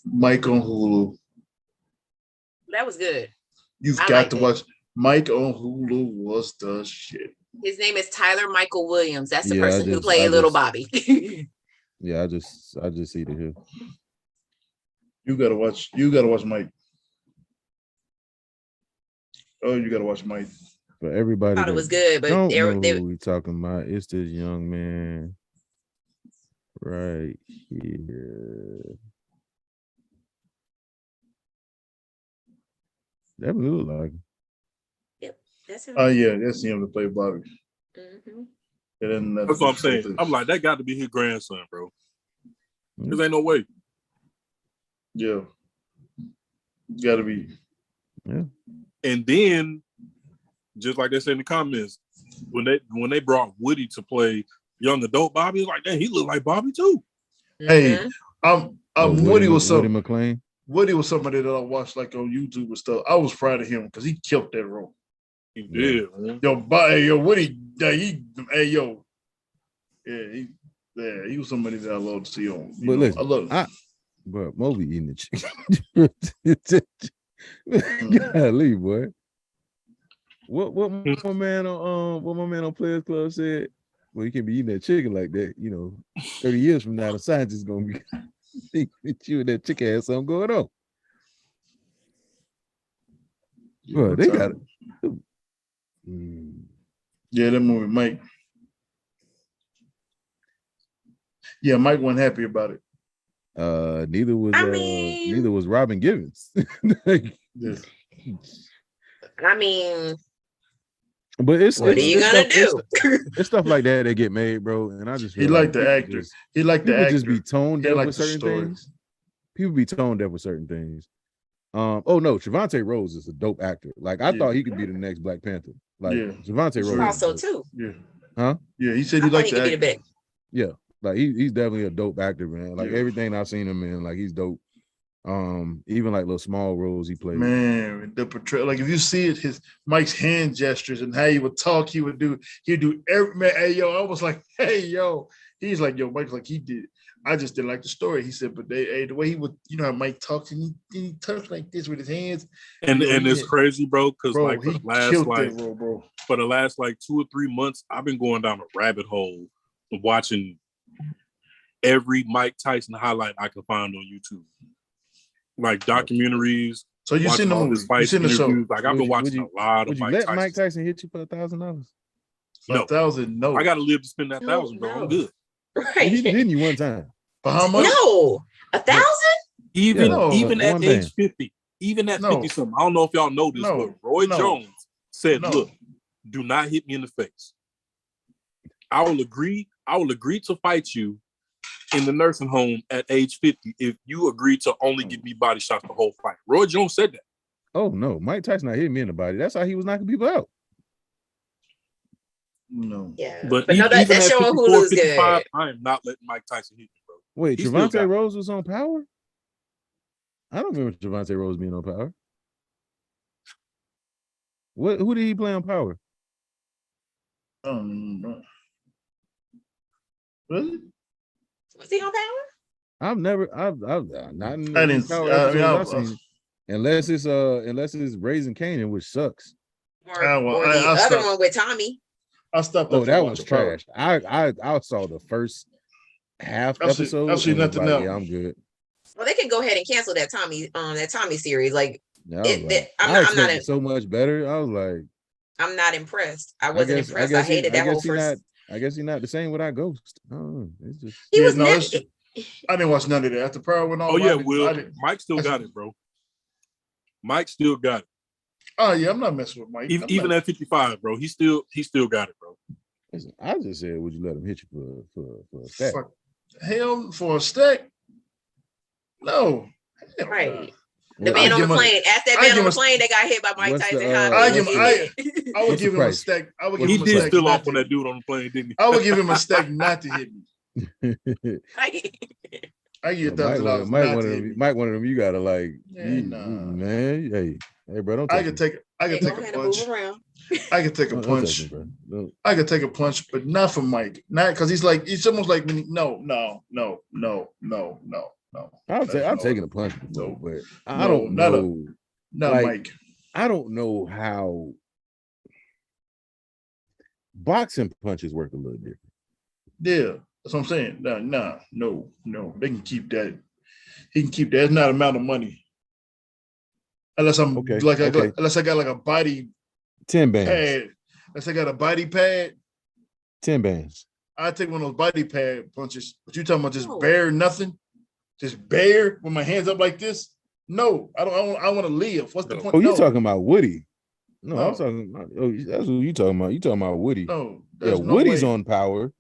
Mike on Hulu. That was good. You've I got liked to it. watch. Mike on Hulu was the shit. His name is Tyler Michael Williams. That's the Yeah, I person who just- played I Little just- Bobby. Yeah, I just see it here. You gotta watch. You gotta watch Mike. Oh, you gotta watch Mike. For everybody Thought it that was good, but don't know they who we talking about, it's this young man right here. That look like him. that's him. Oh yeah, that's him to play Bobby. Mhm. And then That's what I'm saying. I'm like, that got to be his grandson, bro. There ain't no way. Yeah. Gotta be. And then, just like they said in the comments, when they brought Woody to play young adult Bobby, it was like, dang, he looked like Bobby too. Hey, Mhm. Woody was Woody some McClain. Woody was somebody that I watched like on YouTube and stuff. I was proud of him because he killed that role. He did, man. Yo, Woody, hey, yo, he was somebody that I love to see on. But listen, I love him. Bro, Moby eating the chicken. Golly, boy. What my man on Players Club said? Well, you can't be eating that chicken like that. 30 years from now, the scientists is gonna be thinking that you and that chicken had something going on. Bro, they got it. Yeah, that movie, Mike. Yeah, Mike wasn't happy about it. Neither was Robin Givens. Yeah. I mean, but it's what are you gonna do? It's stuff like that get made, bro. And I just he liked the actor. He liked the actor. Just be tone deaf with certain story. things. People be tone deaf with certain things. Oh no, Trevante Rose is a dope actor. Like I thought he could be the next Black Panther. Like Trevante Rose. Also too. Yeah. Huh? Yeah, he said he liked the actor. Yeah, like he's definitely a dope actor, man. Like everything I've seen him in, like he's dope. Even like little small roles he played. Man, the portrayal, like if you see it, his Mike's hand gestures and how he would talk, he'd do every man. Hey yo, I was like, hey yo, he's like, yo, Mike's like he did. I just didn't like the story. He said, but the way he would, how Mike talks and he talks like this with his hands. And it's crazy, bro, because like for the last 2 or 3 months, I've been going down a rabbit hole of watching every Mike Tyson highlight I can find on YouTube. Like documentaries. So you seen the movie? You seen the show? Like I've been watching a lot of Mike Tyson. Mike Tyson hit you for $1,000? No. $1,000, no. I gotta live to spend that $1,000, bro. I'm good. Right. He didn't you one time. For how much? No, 1,000? Even at age 50, even at 50 something. I don't know if y'all know this, but Roy Jones said, look, do not hit me in the face. I will agree to fight you in the nursing home at age 50 if you agree to only give me body shots the whole fight. Roy Jones said that. Oh no, Mike Tyson not hitting me in the body. That's how he was knocking people out. No. Yeah. But no, that show on Hulu's good. I am not letting Mike Tyson hit me, bro. Wait, Trevante Rose was on Power? I don't remember Trevante Rose being on Power. Who did he play on Power? Really? Was he on Power? I've not in I didn't Power I've seen, unless it's Raising Kanan, which sucks. Or the other one with Tommy. I stopped. Oh, that was trash. I saw the first half episode. I've seen nothing else. Yeah, I'm good. Well, they can go ahead and cancel that Tommy series. Like, I'm not so much better. I was like, I'm not impressed. I wasn't impressed. I hated that whole first. I guess he's not the same without Ghost. It's just he was. I didn't watch none of that. After Power went on. Oh yeah, Mike still got it, bro. Mike still got it. Oh yeah, I'm not messing with Mike. Even at 55, bro, he still got it, bro. Listen, I just said, would you let him hit you for a stack? Hell, for a stack? No. Right. The man on the plane. Ask that man on the plane that got hit by Mike Tyson. I would give him a stack. I would give him a stack. He did still off on that dude on the plane, didn't he? I would give him a stack not to hit me. I get $1,000. Mike, one of them. You gotta like, man. Hey, bro, don't. I could take a punch. I could take a punch. I could take a punch, but not from Mike. Not because he's almost like no. I'm taking a punch, though, but I don't know. Not Mike. I don't know how boxing punches work a little different. Yeah, that's what I'm saying. No. They can keep that. He can keep that. It's not amount of money. Unless I'm unless I got like a body 10 bands. Pad. Unless I got a body pad. 10 bands. I take one of those body pad punches. But you talking about just bare nothing? Just bare with my hands up like this? No, I don't. I want to live. What's the point? Oh, you talking about Woody? No, I'm talking about. Oh, that's what you talking about. You talking about Woody? No, Woody's on Power,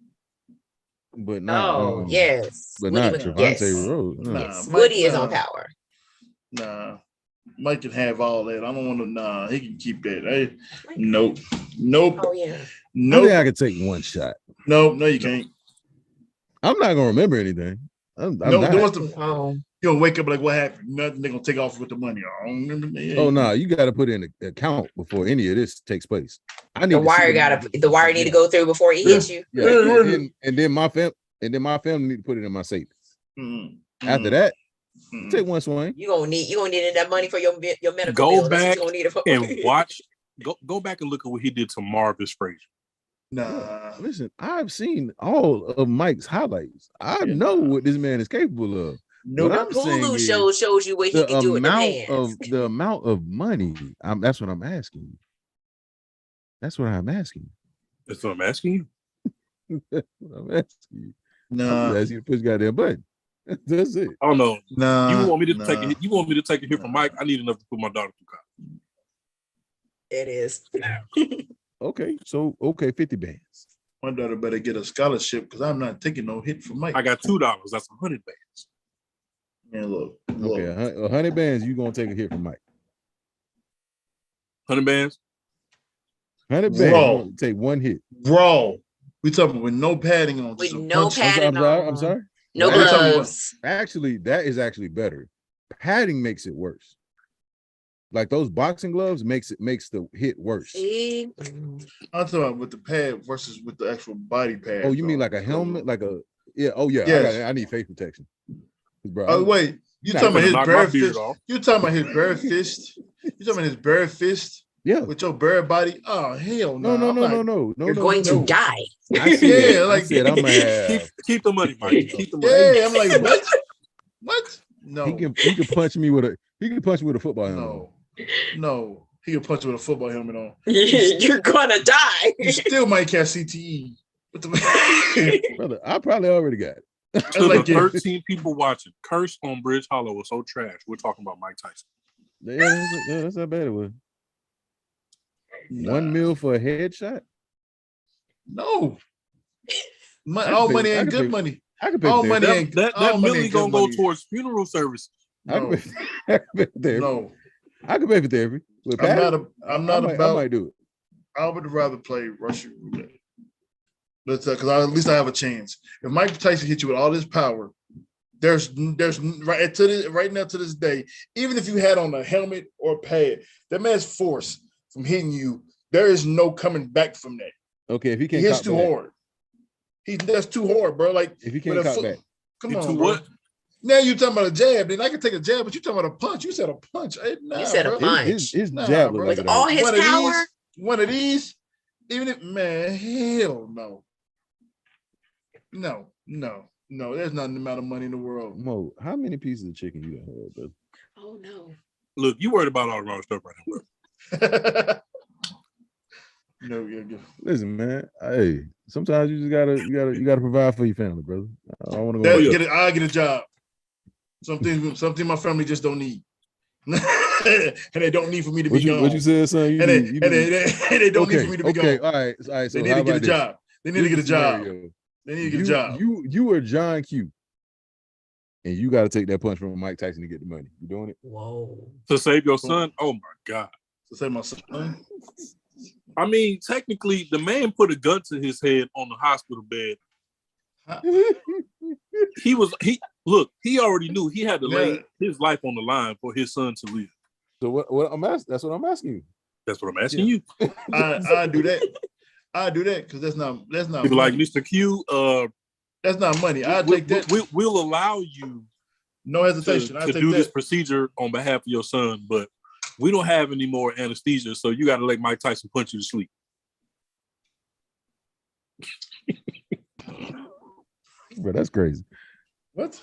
but not. Yes, but Woody not Trevante Rose. No. Yes, Woody is on Power. Nah. Mike can have all that. I don't want to. Nah, he can keep that. Hey, nope. Oh yeah. I think Nope. I could take one shot. No, you can't. I'm not gonna remember anything. I'm No, not. there was the. Oh. You'll wake up like, what happened? Nothing. They're gonna take off with the money. I don't remember. Oh no, you got to put in an account before any of this takes place. I need The wire need to go through before it hits you. Yeah, and then my family need to put it in my savings. After that, take one swing. You gonna need that money for your medical Go bill. back Gonna need it for. and watch. Go back and look at what he did to Marvis Frazier. Nah. Listen, I've seen all of Mike's highlights. I know what this man is capable of. No, What I'm saying Hulu is shows you what he can do with the hands. the amount of money. That's what I'm asking you. That's what I'm asking That's what I'm asking you. I'm asking you. Nah. I'm asking you to push goddamn button. That's it. Oh no. Nah. You want me to take a hit? You want me to take a hit from Mike? I need enough to put my daughter through college. It is. Okay, so 50 bands. My daughter better get a scholarship because I'm not taking no hit from Mike. I got $2. That's 100 bands. Man, look. Okay, 100 bands. You gonna take a hit from Mike? 100 bands. 100 bands. Bro. You gonna take one hit. Bro, we talking with no padding on. With just a no punch. padding I'm sorry. No Actually- gloves. Actually, that is actually better. Padding makes it worse. Like those boxing gloves makes the hit worse. See? I'm talking about with the pad versus with the actual body pad. Oh, you mean like a helmet? Like a Oh yeah. Yes. I need face protection. Bro, Oh wait, you Nah, talking about his knock my bare beard fist? off. You talking about his bare fist? You talking about his bare fist yeah. with your bare body? Oh hell No. no! You're going to die. I said, Yeah, I like- said I'm gonna have. Keep the money, Mike. Keep the money. Yeah, I'm like what? What? No, He can punch me with a football helmet. no. He can punch you with a football helmet on. You're gonna die. You still might catch CTE. What the- Brother, I probably already got it. To like the it. 13 people watching, Curse on Bridge Hollow was so trash. We're talking about Mike Tyson. Yeah, that's not bad. It was $1 million for a headshot. No. I All could money pay- I ain't could good pay- money. I could pay All for money therapy. ain't That all money million ain't gonna good go money. towards funeral service. I No, could pay for therapy. no. I could pay for therapy. With I'm Patty, not I about. might do it. I would rather play Russian roulette. Because at least I have a chance. If Mike Tyson hit you with all this power, there's right now to this day, even if you had on a helmet or a pad, that man's force from hitting you, there is no coming back from that. Okay, if he He can't hits cop too back. hard. That's too hard, bro. Like If he with can't a cop foot- back. Come Into on, bro. what? Now you talking about a jab, then I can take a jab, but you talking about a punch. You said a punch. Hey, nah, You said a bro. punch. His Nah, jab bro. look like With it all hurt. his One of power. these, one of these, even if man, hell no. No. There's not an amount of money in the world. Mo, how many pieces of chicken you done had, bro? Oh no. Look, you worried about all the wrong stuff right now, bro. No, yeah. Listen, man. Hey, sometimes you just gotta provide for your family, brother. I don't want to go. That, I get a job. Something my family just don't need. And they don't need for me to be gone. What you said, son? And they don't need for me to be okay, gone. all right. So They need how to get a about this? job. They need to get a Here's the job. scenario. They need to get a job. You are John Q, and you got to take that punch from Mike Tyson to get the money. You doing it? Whoa. To save your son? Oh my God. To say my son. I mean, technically, the man put a gun to his head on the hospital bed. He already knew he had to lay his life on the line for his son to live. So what I'm asking? That's what I'm asking you. That's what I'm asking you. I do that. I do that because that's not People like money. Mr. Q, That's not money. I take that. We'll allow you No hesitation. I to take do this that. procedure on behalf of your son, but we don't have any more anesthesia, so you got to let Mike Tyson punch you to sleep. Bro, that's crazy. What?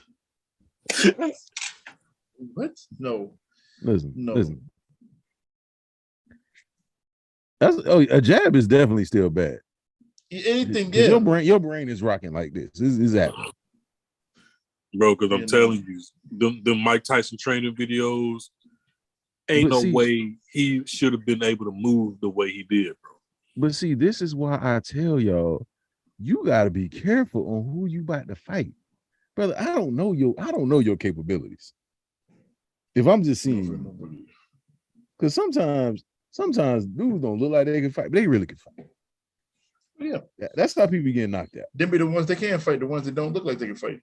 What? No. Listen. A jab is definitely still bad. Anything, 'Cause yeah. Your brain is rocking like this. This is happening. Bro, because I'm You know. telling you, the Mike Tyson training videos, ain't But no see- way he should have been able to move the way he did, bro. But see, this is why I tell y'all, you gotta be careful on who you about to fight. Brother, I don't know your capabilities. If I'm just seeing, because sometimes dudes don't look like they can fight, but they really can fight. Yeah, that's how people get knocked out. Them be the ones that can fight, the ones that don't look like they can fight.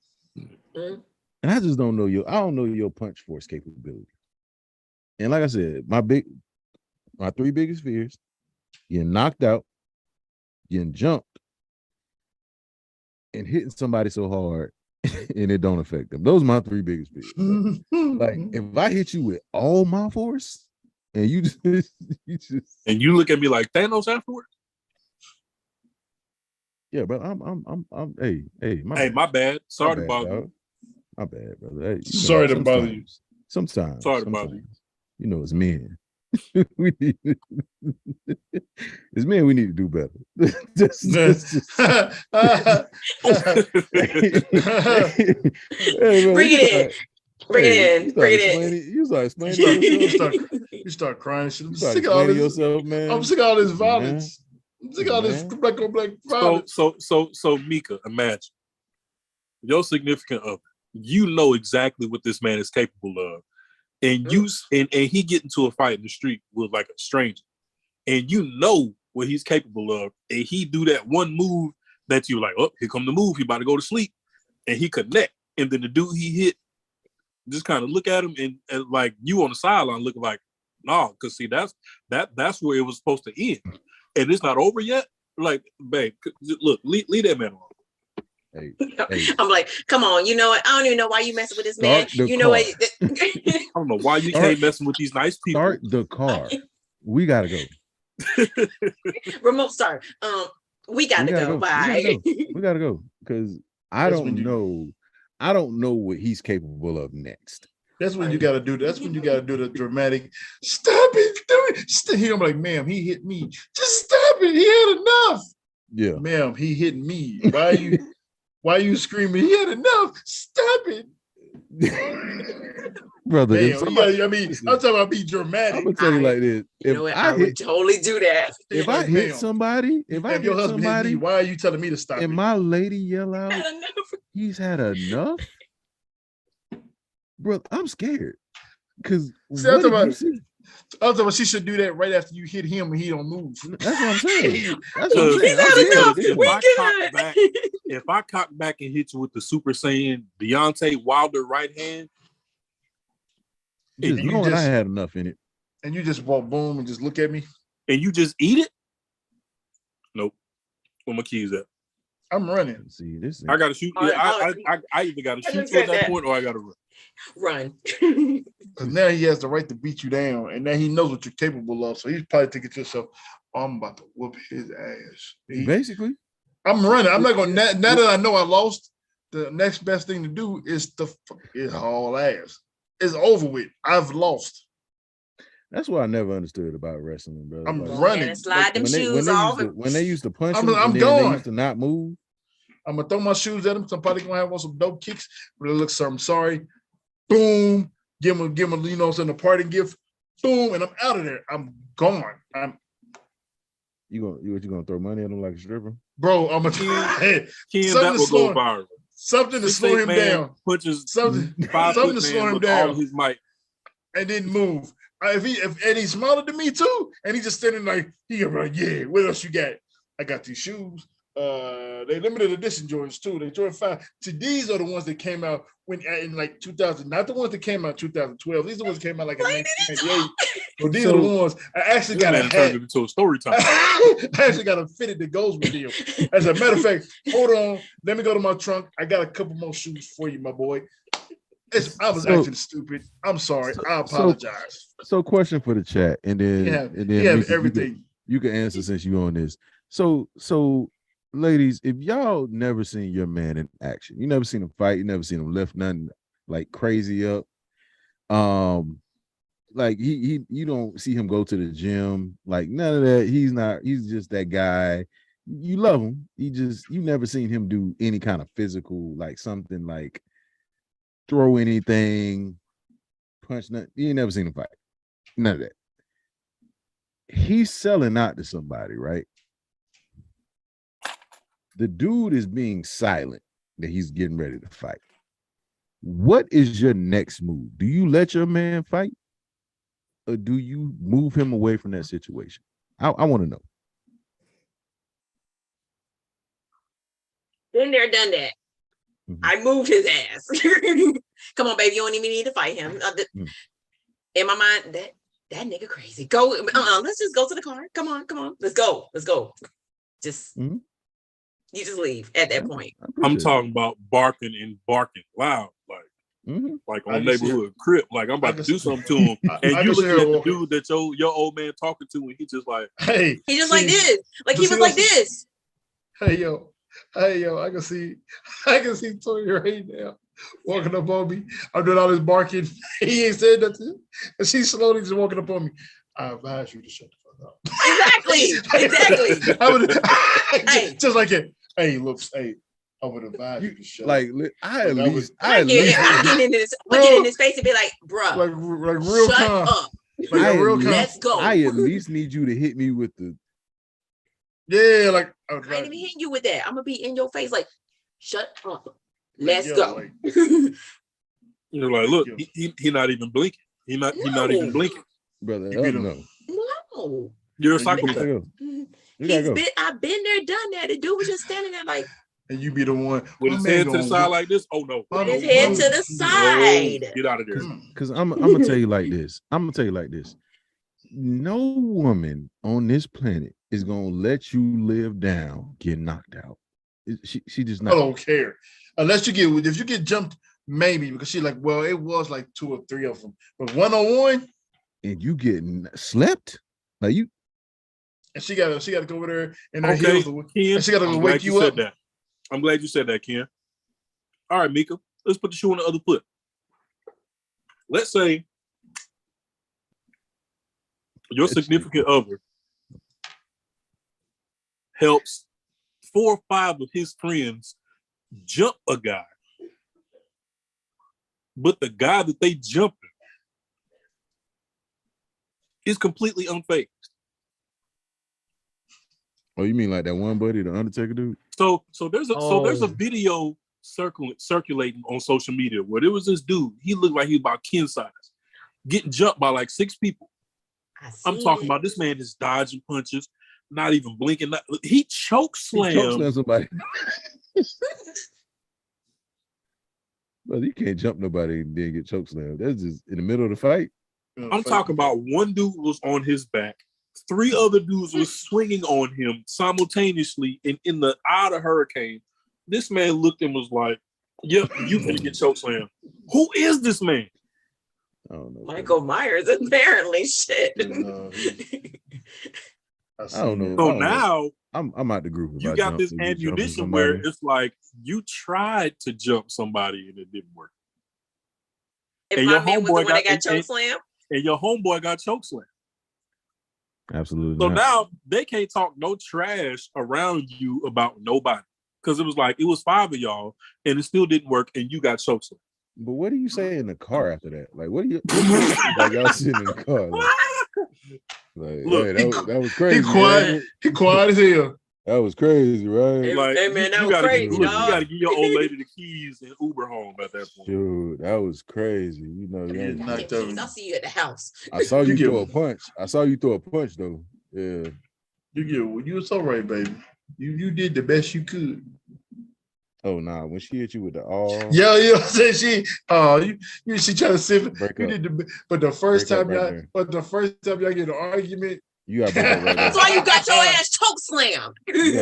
Mm. And I just don't know I don't know your punch force capability. And like I said, my 3 biggest fears: getting knocked out, getting jumped, and hitting somebody so hard and it don't affect them. Those are my 3 biggest fears. Like if I hit you with all my force and you just and you look at me like Thanos afterwards. Yeah, but I'm hey, my bad. Sorry to bother you. My bad, brother. Hey, sorry to bother you. Sometimes. Sorry to bother you. You know, it's men. It's men, we need to do better. Bring it in. Bring it in. You start explaining yourself. You start crying. I'm sick of all this yourself, man. I'm sick of all this violence. I'm sick of all this black on black violence. So Mika, imagine your significant other. You know exactly what this man is capable of. And and he get into a fight in the street with like a stranger, and you know what he's capable of, and he do that one move that you like, oh, here come the move, he about to go to sleep, and he connect, and then the dude he hit just kind of look at him and like you on the sideline looking like, nah, because see that's where it was supposed to end, and it's not over yet. Like, babe, look, leave that man alone. Hey. I'm like, come on, you know what? I don't even know why you messing with this man. You know what? I don't know why you can't messing with these nice people. Start the car. We gotta go. Remote start. We gotta go. Bye. We gotta go because I don't know what he's capable of next. That's when you gotta do. That's when you gotta do the dramatic. Stop it! I'm like, ma'am, he hit me. Just stop it. He had enough. Yeah, ma'am, he hit me. Why are you screaming? He had enough. Stop it. Brother. Damn, I'm talking about be dramatic. I'm gonna tell you like this. You know what? I would totally do that. If I hit somebody, why are you telling me to stop? And my lady yell out, he's had enough. Bro, I'm scared. Because she should do that right after you hit him and he don't move. That's what I'm saying. If I cock back and hit you with the Super Saiyan Deontay Wilder right hand, I had enough in it. And you just walk boom and just look at me. And you just eat it? Nope. Where my keys at? I'm running. See, this I gotta shoot. I either gotta shoot you at that point or I gotta run. Because now he has the right to beat you down, and now he knows what you're capable of. So he's probably thinking to himself, oh, I'm about to whoop his ass. Basically, I'm running. I'm not going to, now that I know I lost, the next best thing to do is to haul ass. It's over with. I've lost. That's what I never understood about wrestling, bro. I'm running. Slide them shoes off. When they used to punch them, I'm going. They used to not move. I'm going to throw my shoes at them. Somebody going to have on some dope kicks. But it looks, I'm sorry. Boom. Give him, you know, a parting gift. Boom. And I'm out of there. I'm gone. You gonna throw money at him like a stripper? Bro, I'm that will go viral. Something to slow him down. Punches something to slow him down. All his might. And then move. If he's smaller than me too, and he's just standing like, yeah, what else you got? I got these shoes. They limited edition Jordans too. They Jordan 5. See, these are the ones that came out in like 2000, not the ones that came out in 2012. These are the ones that came out like in 1998. Well, these are the ones I actually got a hat. Turned into a story time. I actually got a fitted that goes with you. As a matter of fact, hold on. Let me go to my trunk. I got a couple more shoes for you, my boy. I was acting stupid. I'm sorry. I apologize. So question for the chat, and then you have everything. You can answer since you on this. So ladies, if y'all never seen your man in action, you never seen him fight, you never seen him lift nothing like crazy up. Like you don't see him go to the gym, like none of that. He's just that guy. You love him. You never seen him do any kind of physical, like something like throw anything, punch nothing. You ain't never seen him fight. None of that. He's selling out to somebody, right? The dude is being silent that he's getting ready to fight. What is your next move? Do you let your man fight, or do you move him away from that situation? I want to know. Been there, done that. Mhm. I moved his ass. Come on, baby, you don't even need to fight him. In my mind, that nigga crazy. Go, let's just go to the car. Come on, let's go. Just Mhm. you just leave at that point. I'm talking about barking loud, Mhm. like I on can see neighborhood crip. Like I'm I about can to do see- something to him, I and you can see looking her at the walking. dude that your old man talking to, and he just like, Hey, He just see, like this. Like but he see, was like that's- this. Hey yo, I can see Tony right now walking up on me. I'm doing all this barking. He ain't said nothing, and she's slowly just walking up on me. I advise you to shut the fuck up. Exactly. I would, Hey. just like it. Hey, looks. Hey, I would advise you to shut Like up. I at Like, I would- least I'm getting in this. I'm getting in his face and be like, bruh, like real shut calm. up. Like I a at real least- calm. Let's go. I at least need you to hit me with the Yeah, like I I would ain't even hitting you with that. I'm gonna be in your face like, shut up. Like, Let's yo, go. like- you're like, look, he not even blinking. He not even blinking. brother. You beat him. No. No. You're a You gotta psychopath. Go. You gotta go. I've been there, done that. The dude was just standing there like and you be the one With my his man head to the gonna side whoop- like this. Oh no. my- with his my- head to the No, side. get out of there. Because I'm gonna tell you like this. No woman on this planet is gonna let you live down, get knocked out. She just I not. don't care. Unless if you get jumped, maybe because she like, well, it was like 2 or 3 of them. But 1-on-1, And you getting slept like you. and she gotta go over there and her Okay, heels. Ken, And she gotta I'm go glad wake you you said up. that. I'm glad you said that, Ken. All right, Mika, let's put the shoe on the other foot. Let's say your significant other helps 4 or 5 of his friends jump a guy, but the guy that they jumping is completely unfazed. Oh, you mean like that one buddy, the Undertaker dude? So there's a Oh. video circulating on social media where there was this dude. He looked like he was about Ken size, getting jumped by like 6 people. I'm talking about this man is dodging punches, not even blinking. He choke He choke slammed. slam somebody. Well, you can't jump nobody and then get choke slammed. That's just in the middle of the fight. I'm talking about one dude was on his back. 3 other dudes were swinging on him simultaneously, and in the eye of the hurricane, this man looked and was like, "Yep, you gonna get choke slammed." Who is this man? I don't know. Michael Myers, apparently. Shit. I don't know. So I don't know. now I'm out the group. if you I got jump this and get jumping ammunition where somebody. it's like you tried to jump somebody and it didn't work, If And my your man was the homeboy one that got- got choke slammed, and your homeboy got choke slammed. Absolutely. So not. now they can't talk no trash around you about nobody because it was like it was 5 of y'all and it still didn't work and you got choke slammed. But what do you say in the car after that? Like, what do you like? Y'all sitting in the car, like Look, hey, that was crazy. He quiet. man. He quiet as hell. That was crazy, right? Like, hey, man, that was gotta crazy, look, you dog. gotta give your old lady the keys and Uber home at that point. Dude, that was crazy. You know, Yeah, young- knocked Jeez, out. I'll see you at the house. I saw you You get- throw a punch. I saw you throw a punch though. Yeah. You was all right, baby. You did the best you could. Oh nah, when she hit you with the all Yeah, said she. She trying to sip. break You up. did but the first Break up time right y'all, there. get an argument. You gotta break up right there. That's why you got your ass choke slammed. You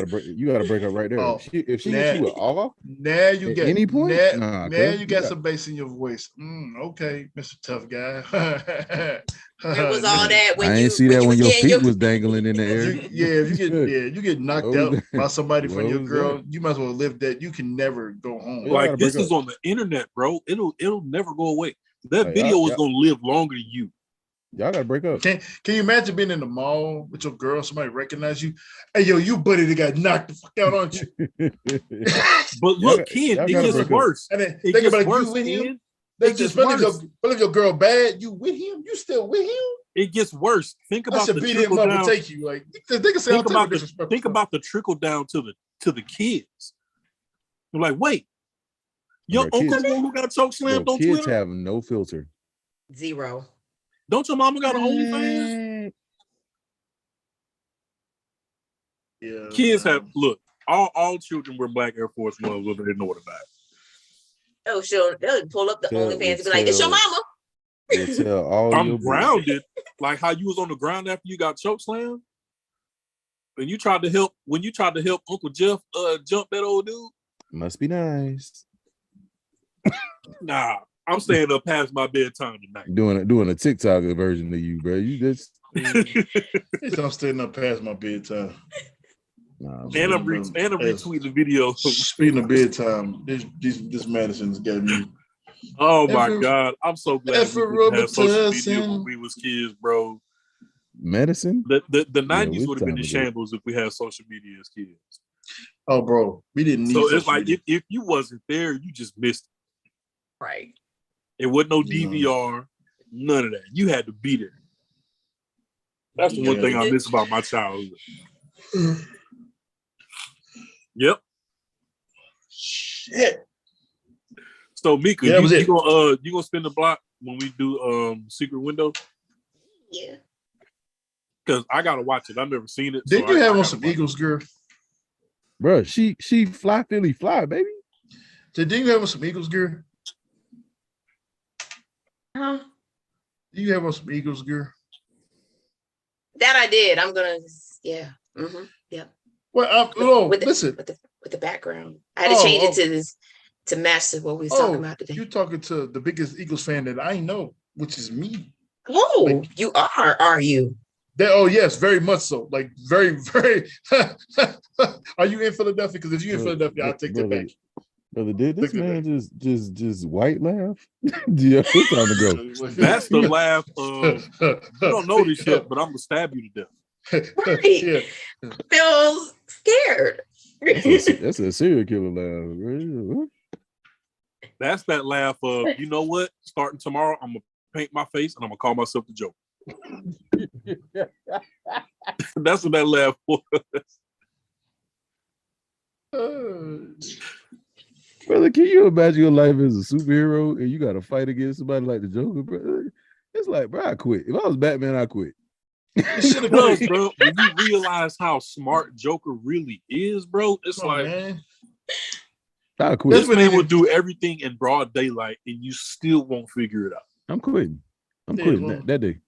gotta break up right there. Oh, If she hit you with all, Now you At get any point? Now, Nah, now cuz, you got you some bass in your voice. Okay, Mr. Tough Guy. It was all that when I you ain't see that when was your getting feet was dangling in the air. You get knocked What was out that? by somebody from What your was girl. that? You might as well live that. You can never go home. Yeah. Like gotta this break is up. on the internet, bro. It'll never go away. That Like, video is y'all- gonna live longer than you. Y'all gotta break up. Can you imagine being in the mall with your girl? Somebody recognize you. Hey, yo, you buddy that got knocked the fuck out, aren't you? But look, got- Ken, y'all it gotta gets break up. worse. And then It they can gets be like, worse, you with him? Ken. They It just gets believe worse. your girl bad. You with him? You still with him? It gets worse. Think I about should the beat him trickle up down. and take you. Like they can say all Think type about of the disrespectful think stuff. about the trickle down to the kids. You're like, wait, Your Bro, uncle kids- the one who got choke slammed Bro, on kids Twitter? have no filter. 0. Don't your mama got an OnlyFans? Yeah. Kids have look. All children wear black Air Force Ones whether they know it or not. Oh, they'll pull up the OnlyFans and be like, "It's your mama." We'll tell all your I'm business. grounded, like how you was on the ground after you got choke slammed. When you tried to help Uncle Jeff jump that old dude. Must be nice. Nah, I'm staying up past my bedtime tonight. Doing a TikTok version of you, bro. You just I'm staying up past my bedtime. nah, And I'm bro. retweeting the video. Speaking of bedtime, this Madison's got me. Oh my God. I'm so glad we didn't have social media Robitussin. when we was kids, bro. Medicine. The Yeah, 90s we would have been in time ago. shambles if we had social media as kids. Oh, bro, we didn't need. So it's social like media. if you wasn't there, you just missed Right. it. It wasn't no Yeah. DVR, none of that. You had to be there. That's the one Yeah. thing I miss about my childhood. Yep. Shit. So Mika, Yeah, that was you it. gonna spin the block when we do Secret Window? Yeah. Because I gotta watch it. I've never seen it. Did so you I have on gotta some watch it. Eagles, girl? Bro, she fly Philly fly, baby. Did you have on some Eagles, girl? Huh? Do you have on some Eagles, girl? That I did. I'm gonna. Yeah. Mm-hmm. Yep. Well, no, With the, listen. with the background, I had to change it to this to match to what we was talking about today. You're talking to the biggest Eagles fan that I know, which is me. Oh, you are you? Yes, very much so. Like very, very. Are you in Philadelphia? Because if you're in Philadelphia, I'll take that back. Brother, did this Look at man just white laugh? Yeah, it's time to go. That's the laugh of you don't know this yet, but I'm gonna stab you to death. Right. Yeah. Feels scared. That's a serial killer laugh. Bro. That's that laugh of, you know what? Starting tomorrow, I'm gonna paint my face and I'm gonna call myself the Joker. That's what that laugh was. Brother, can you imagine your life as a superhero and you got to fight against somebody like the Joker, bro? It's like, bro, I quit. If I was Batman, I quit. Because, bro, when you realize how smart Joker really is, bro, it's Come on, like man. I quit. this man will do everything in broad daylight and you still won't figure it out. I'm quitting. I'm Yeah, quitting well, that day.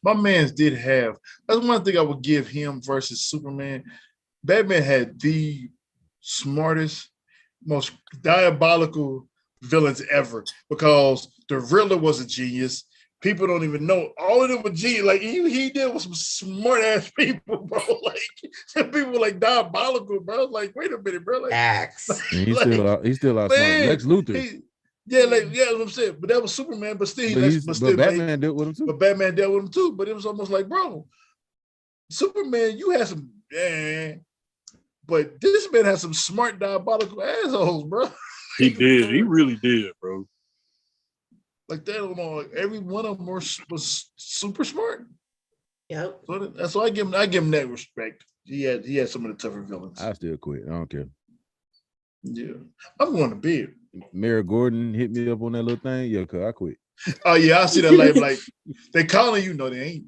My man's did have. That's one thing I would give him versus Superman. Batman had the smartest, most diabolical villains ever because the Riddler was a genius. People don't even know. All of them were genius. Like he did with some smart ass people, bro. Like some people were like diabolical, bro. Like, wait a minute, bro. Like, Facts. And he's like, still out smart. man, Lex Luthor. yeah, that's what I'm saying. But that was Superman, but still, But Batman dealt with him too. but Batman dealt with him too. But it was almost like, bro, Superman, you had some, but this man has some smart diabolical assholes, bro. He did. He really did, bro. Like that, every one of them was super smart. Yep. So that's why I give him that respect. He had some of the tougher villains. I still quit. I don't care. Yeah, I'm going to bed. Mayor Gordon hit me up on that little thing. Yeah, cause I quit. Oh yeah, I see that. Like they calling you, no, they ain't.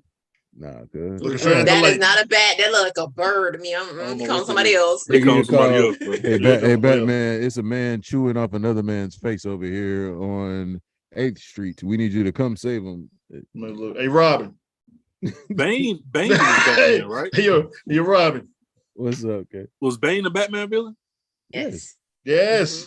Nah, cause Look, friend, That like, is not a bat. That look like a bird to me. I'm don't know calling what somebody that else. They Give me call a somebody call. else, bro. Hey, Batman, it's a man chewing off another man's face over here on 8th Street. We need you to come save him. look, hey Robin. Bane was Batman, right? Hey, you're Robin. What's up, okay? Was Bane the Batman villain? Yes. Yes.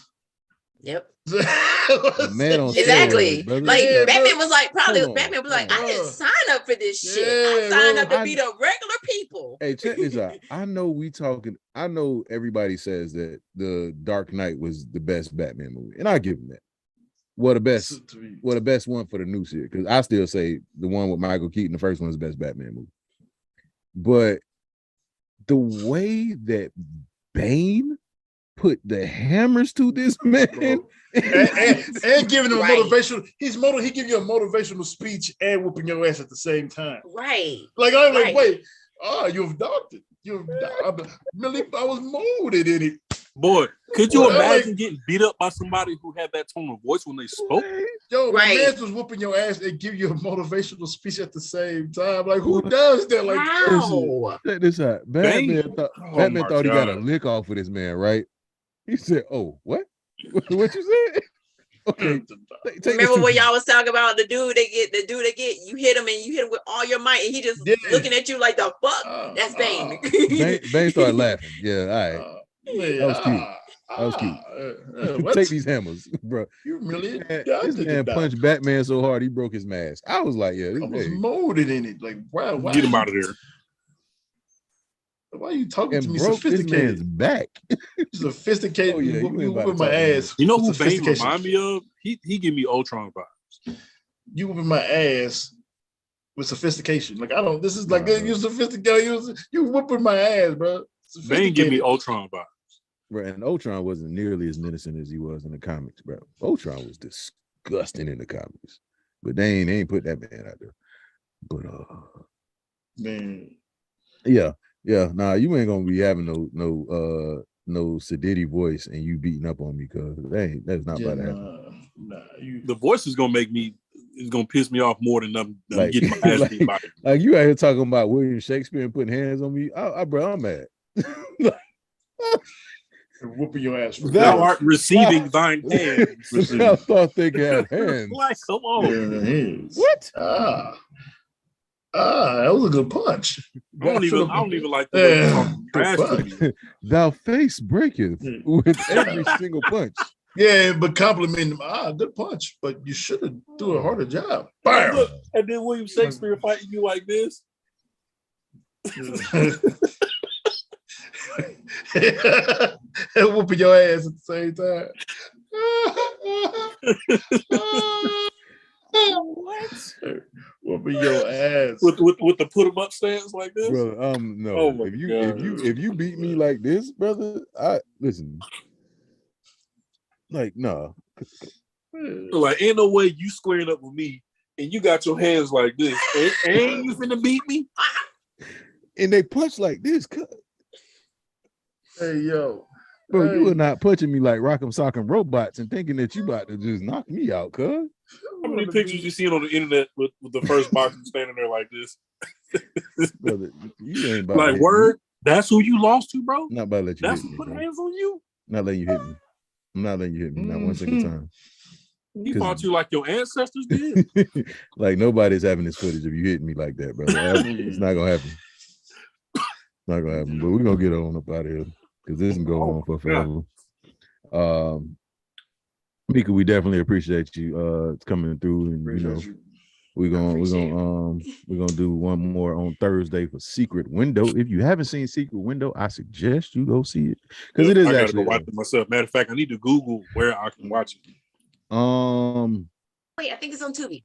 Yep. The man on Exactly. steroids, brother. Like Yeah, Batman was like, probably Hold on, Batman was like, hold I didn't on. sign up for this shit. I Yeah, signed up bro. to be the regular people. Hey, check this out. I know everybody says that the Dark Knight was the best Batman movie, and I give him that. What the best one for the new series? Because I still say the one with Michael Keaton, the first one, is the best Batman movie. But the way that Bane put the hammers to this man, and giving him Right. a motivational. He give you a motivational speech and whooping your ass at the same time. Right. Like I'm like, Right. wait, you've adopted. I was molded in it. Boy, could you Well, imagine getting beat up by somebody who had that tone of voice when they spoke? Yo, my Right. man was whooping your ass and give you a motivational speech at the same time. Like, who does that? Like, How? Check this out. Bane. Batman my thought he got a God. lick off with this man, right? He said, "Oh, what? What you said?" Okay. Take this Remember to- when y'all was talking about the dude that get you hit him and you hit him with all your might and he just Yeah. looking at you like the fuck? That's Bane. Bane started laughing. Yeah, all right. Man, That was cute. That was cute. what? Take these hammers, bro. You really? Man, Yeah, I this think man it does. punched Batman so hard he broke his mask. I was like, yeah, I was this molded in it. Like, wow, why Get him out of there. Why are you talking to and me broke this man's sophisticated? back. Sophisticated. Oh, yeah, you you ain't about to whipping my talk to me. ass. You know with who Bane sophistication. remind me of? He give me Ultron vibes. You whipping my ass with sophistication. Like, I don't. This is like Nah, you sophisticated. You whipping my ass, bro. Bane give me Sophisticated. Ultron vibes. Bro, and Ultron wasn't nearly as menacing as he was in the comics, bro. Ultron was disgusting in the comics, but they ain't put that man out there. But Man. yeah, nah, you ain't gonna be having no Siddiqui voice and you beating up on me, cause that's not Yeah, about to happen. nah. You. The voice is gonna make me. It's gonna piss me off more than them Like- getting my ass beat by him. Like you out here talking about William Shakespeare and putting hands on me, bro, I'm mad. Whooping your ass. For Thou real. art receiving thine hands. I thought they could have hands. Like, come on. Yeah, hands. What? That was a good punch. I don't even like the way you Yeah. talk trash to me. Thou face breaketh Yeah. with every single punch. Yeah, but compliment him. Good punch, but you should have do a harder job. Bam. Look, and then William Shakespeare fighting you like this. And whooping your ass at the same time. What? Whooping your ass. With the put 'em up stance like this. Brother, no. Oh my if you God. if you beat me like this, brother, I listen. Like, no. Like, ain't no way you squaring up with me and you got your hands like this. Ain't you finna beat me? And they punch like this, Hey, yo. bro. You Hey. are not punching me like Rock'em Sock'em Robots and thinking that you about to just knock me out, cuz. How many pictures you seen on the internet with the first boxer standing there like this? Brother, you ain't about to Like, hit word, that's who you lost to, bro? me. Not about to let you That's hit who me, put bro. hands on you? Not letting you hit me. I'm not letting you hit me, not one single time. He 'Cause- fought you like your ancestors did. Like nobody's having this footage of you hitting me like that, brother. It's not gonna happen. Not gonna happen. But we're gonna get on up out of here because this can go on for forever. Mika, we definitely appreciate you coming through, and you know we're gonna do one more on Thursday for Secret Window. If you haven't seen Secret Window, I suggest you go see it because it is I gotta actually go watch it myself. Matter of fact, I need to Google where I can watch it. Wait, I think it's on Tubi.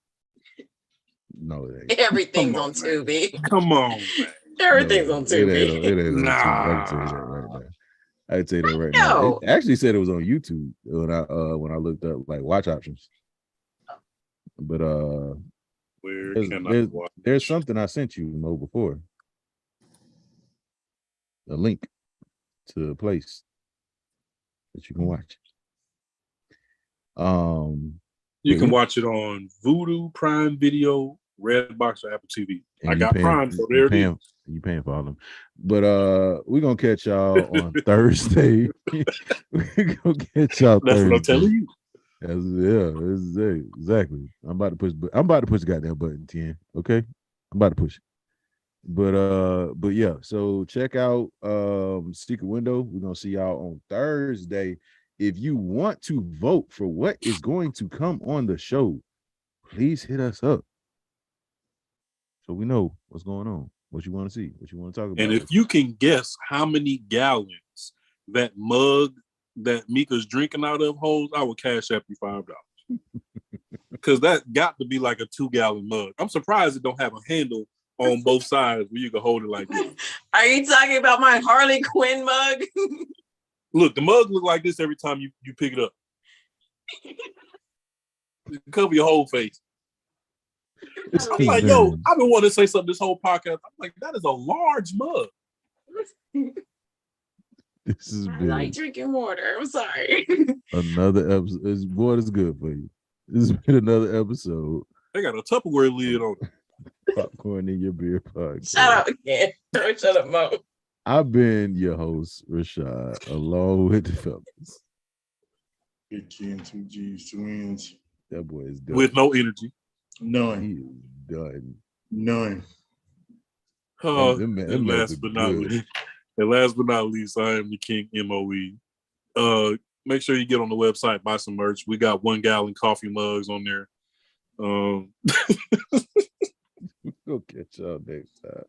No, it ain't. Everything's Come on on, Tubi. Come on, man. Everything's No, on it ain't Tubi. it ain't on Nah. Tubi. I can tell you that right now. I can tell you that right now. know. It actually said it was on YouTube when I looked up like watch options. But Where there's, can I there's, watch? there's something I sent you Mo before. A link to a place that you can watch. You can yeah. watch it on Vudu, Prime Video, Redbox, or Apple TV. and I you got paying- Prime, so you there it paying, is. You paying for all them. But we're gonna catch y'all on Thursday. We're gonna catch y'all That's Thursday. what I'm telling you. Exactly. I'm about to push the goddamn button, 10. Okay. I'm about to push it. But yeah, so check out Secret Window. We're gonna see y'all on Thursday. If you want to vote for what is going to come on the show, please hit us up so we know what's going on, what you want to see, what you want to talk about. And if you can guess how many gallons that mug that Mika's drinking out of holds, I will cash up you $5. Because that got to be like a 2-gallon mug. I'm surprised it don't have a handle on both sides where you can hold it like this. Are you talking about my Harley Quinn mug? Look, the mug look like this every time you pick it up. Cover your whole face. It's I'm King like, yo, Vern. I've been wanting to say something this whole podcast. I'm like, that is a large mug. This has I been like drinking water. I'm sorry. another episode. Water is good for you. This has been another episode. They got a Tupperware lid on it. Popcorn in your beer podcast. Shut up again. Don't shut up, Mo. I've been your host, Rashad, along with the fellas. Big Ken, 2 G's, 2 N's. That boy is done. With no energy. None. He is done. None. Them And meds last but are not good. least, I am the King MOE. Make sure you get on the website, buy some merch. We got 1 gallon coffee mugs on there. We'll catch y'all next time.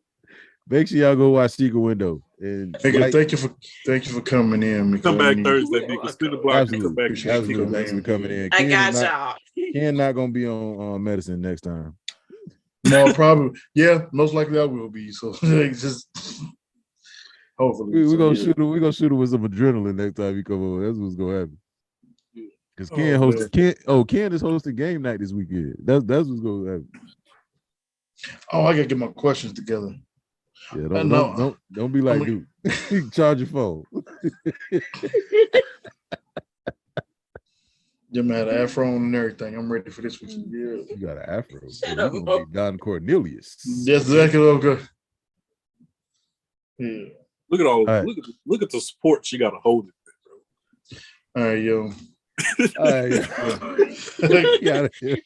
Make sure y'all go watch Secret Window. And Thank you for coming in. Come back because Thursday, nigga. Spin the block and come back. Absolutely. Thanks for coming in. I Ken got is not- y'all. Ken not gonna be on medicine next time. No, probably. Yeah, most likely I will be. So just hopefully. We're gonna shoot him. We're gonna shoot him with some adrenaline next time you come over. That's what's gonna happen. Because Ken Ken is hosting game night this weekend. That's what's gonna happen. Oh, I gotta get my questions together. Yeah, I know. don't be like dude. Charge your phone. Jim had an afro on and everything. I'm ready for this weekend. Yeah. You got an afro. Shut You're up, gonna Mo. be Don Cornelius. That's exactly what I'm good. Yeah. Look at all. right. Look at the support she got to hold it. All right, yo. All right. Like, Get out of here.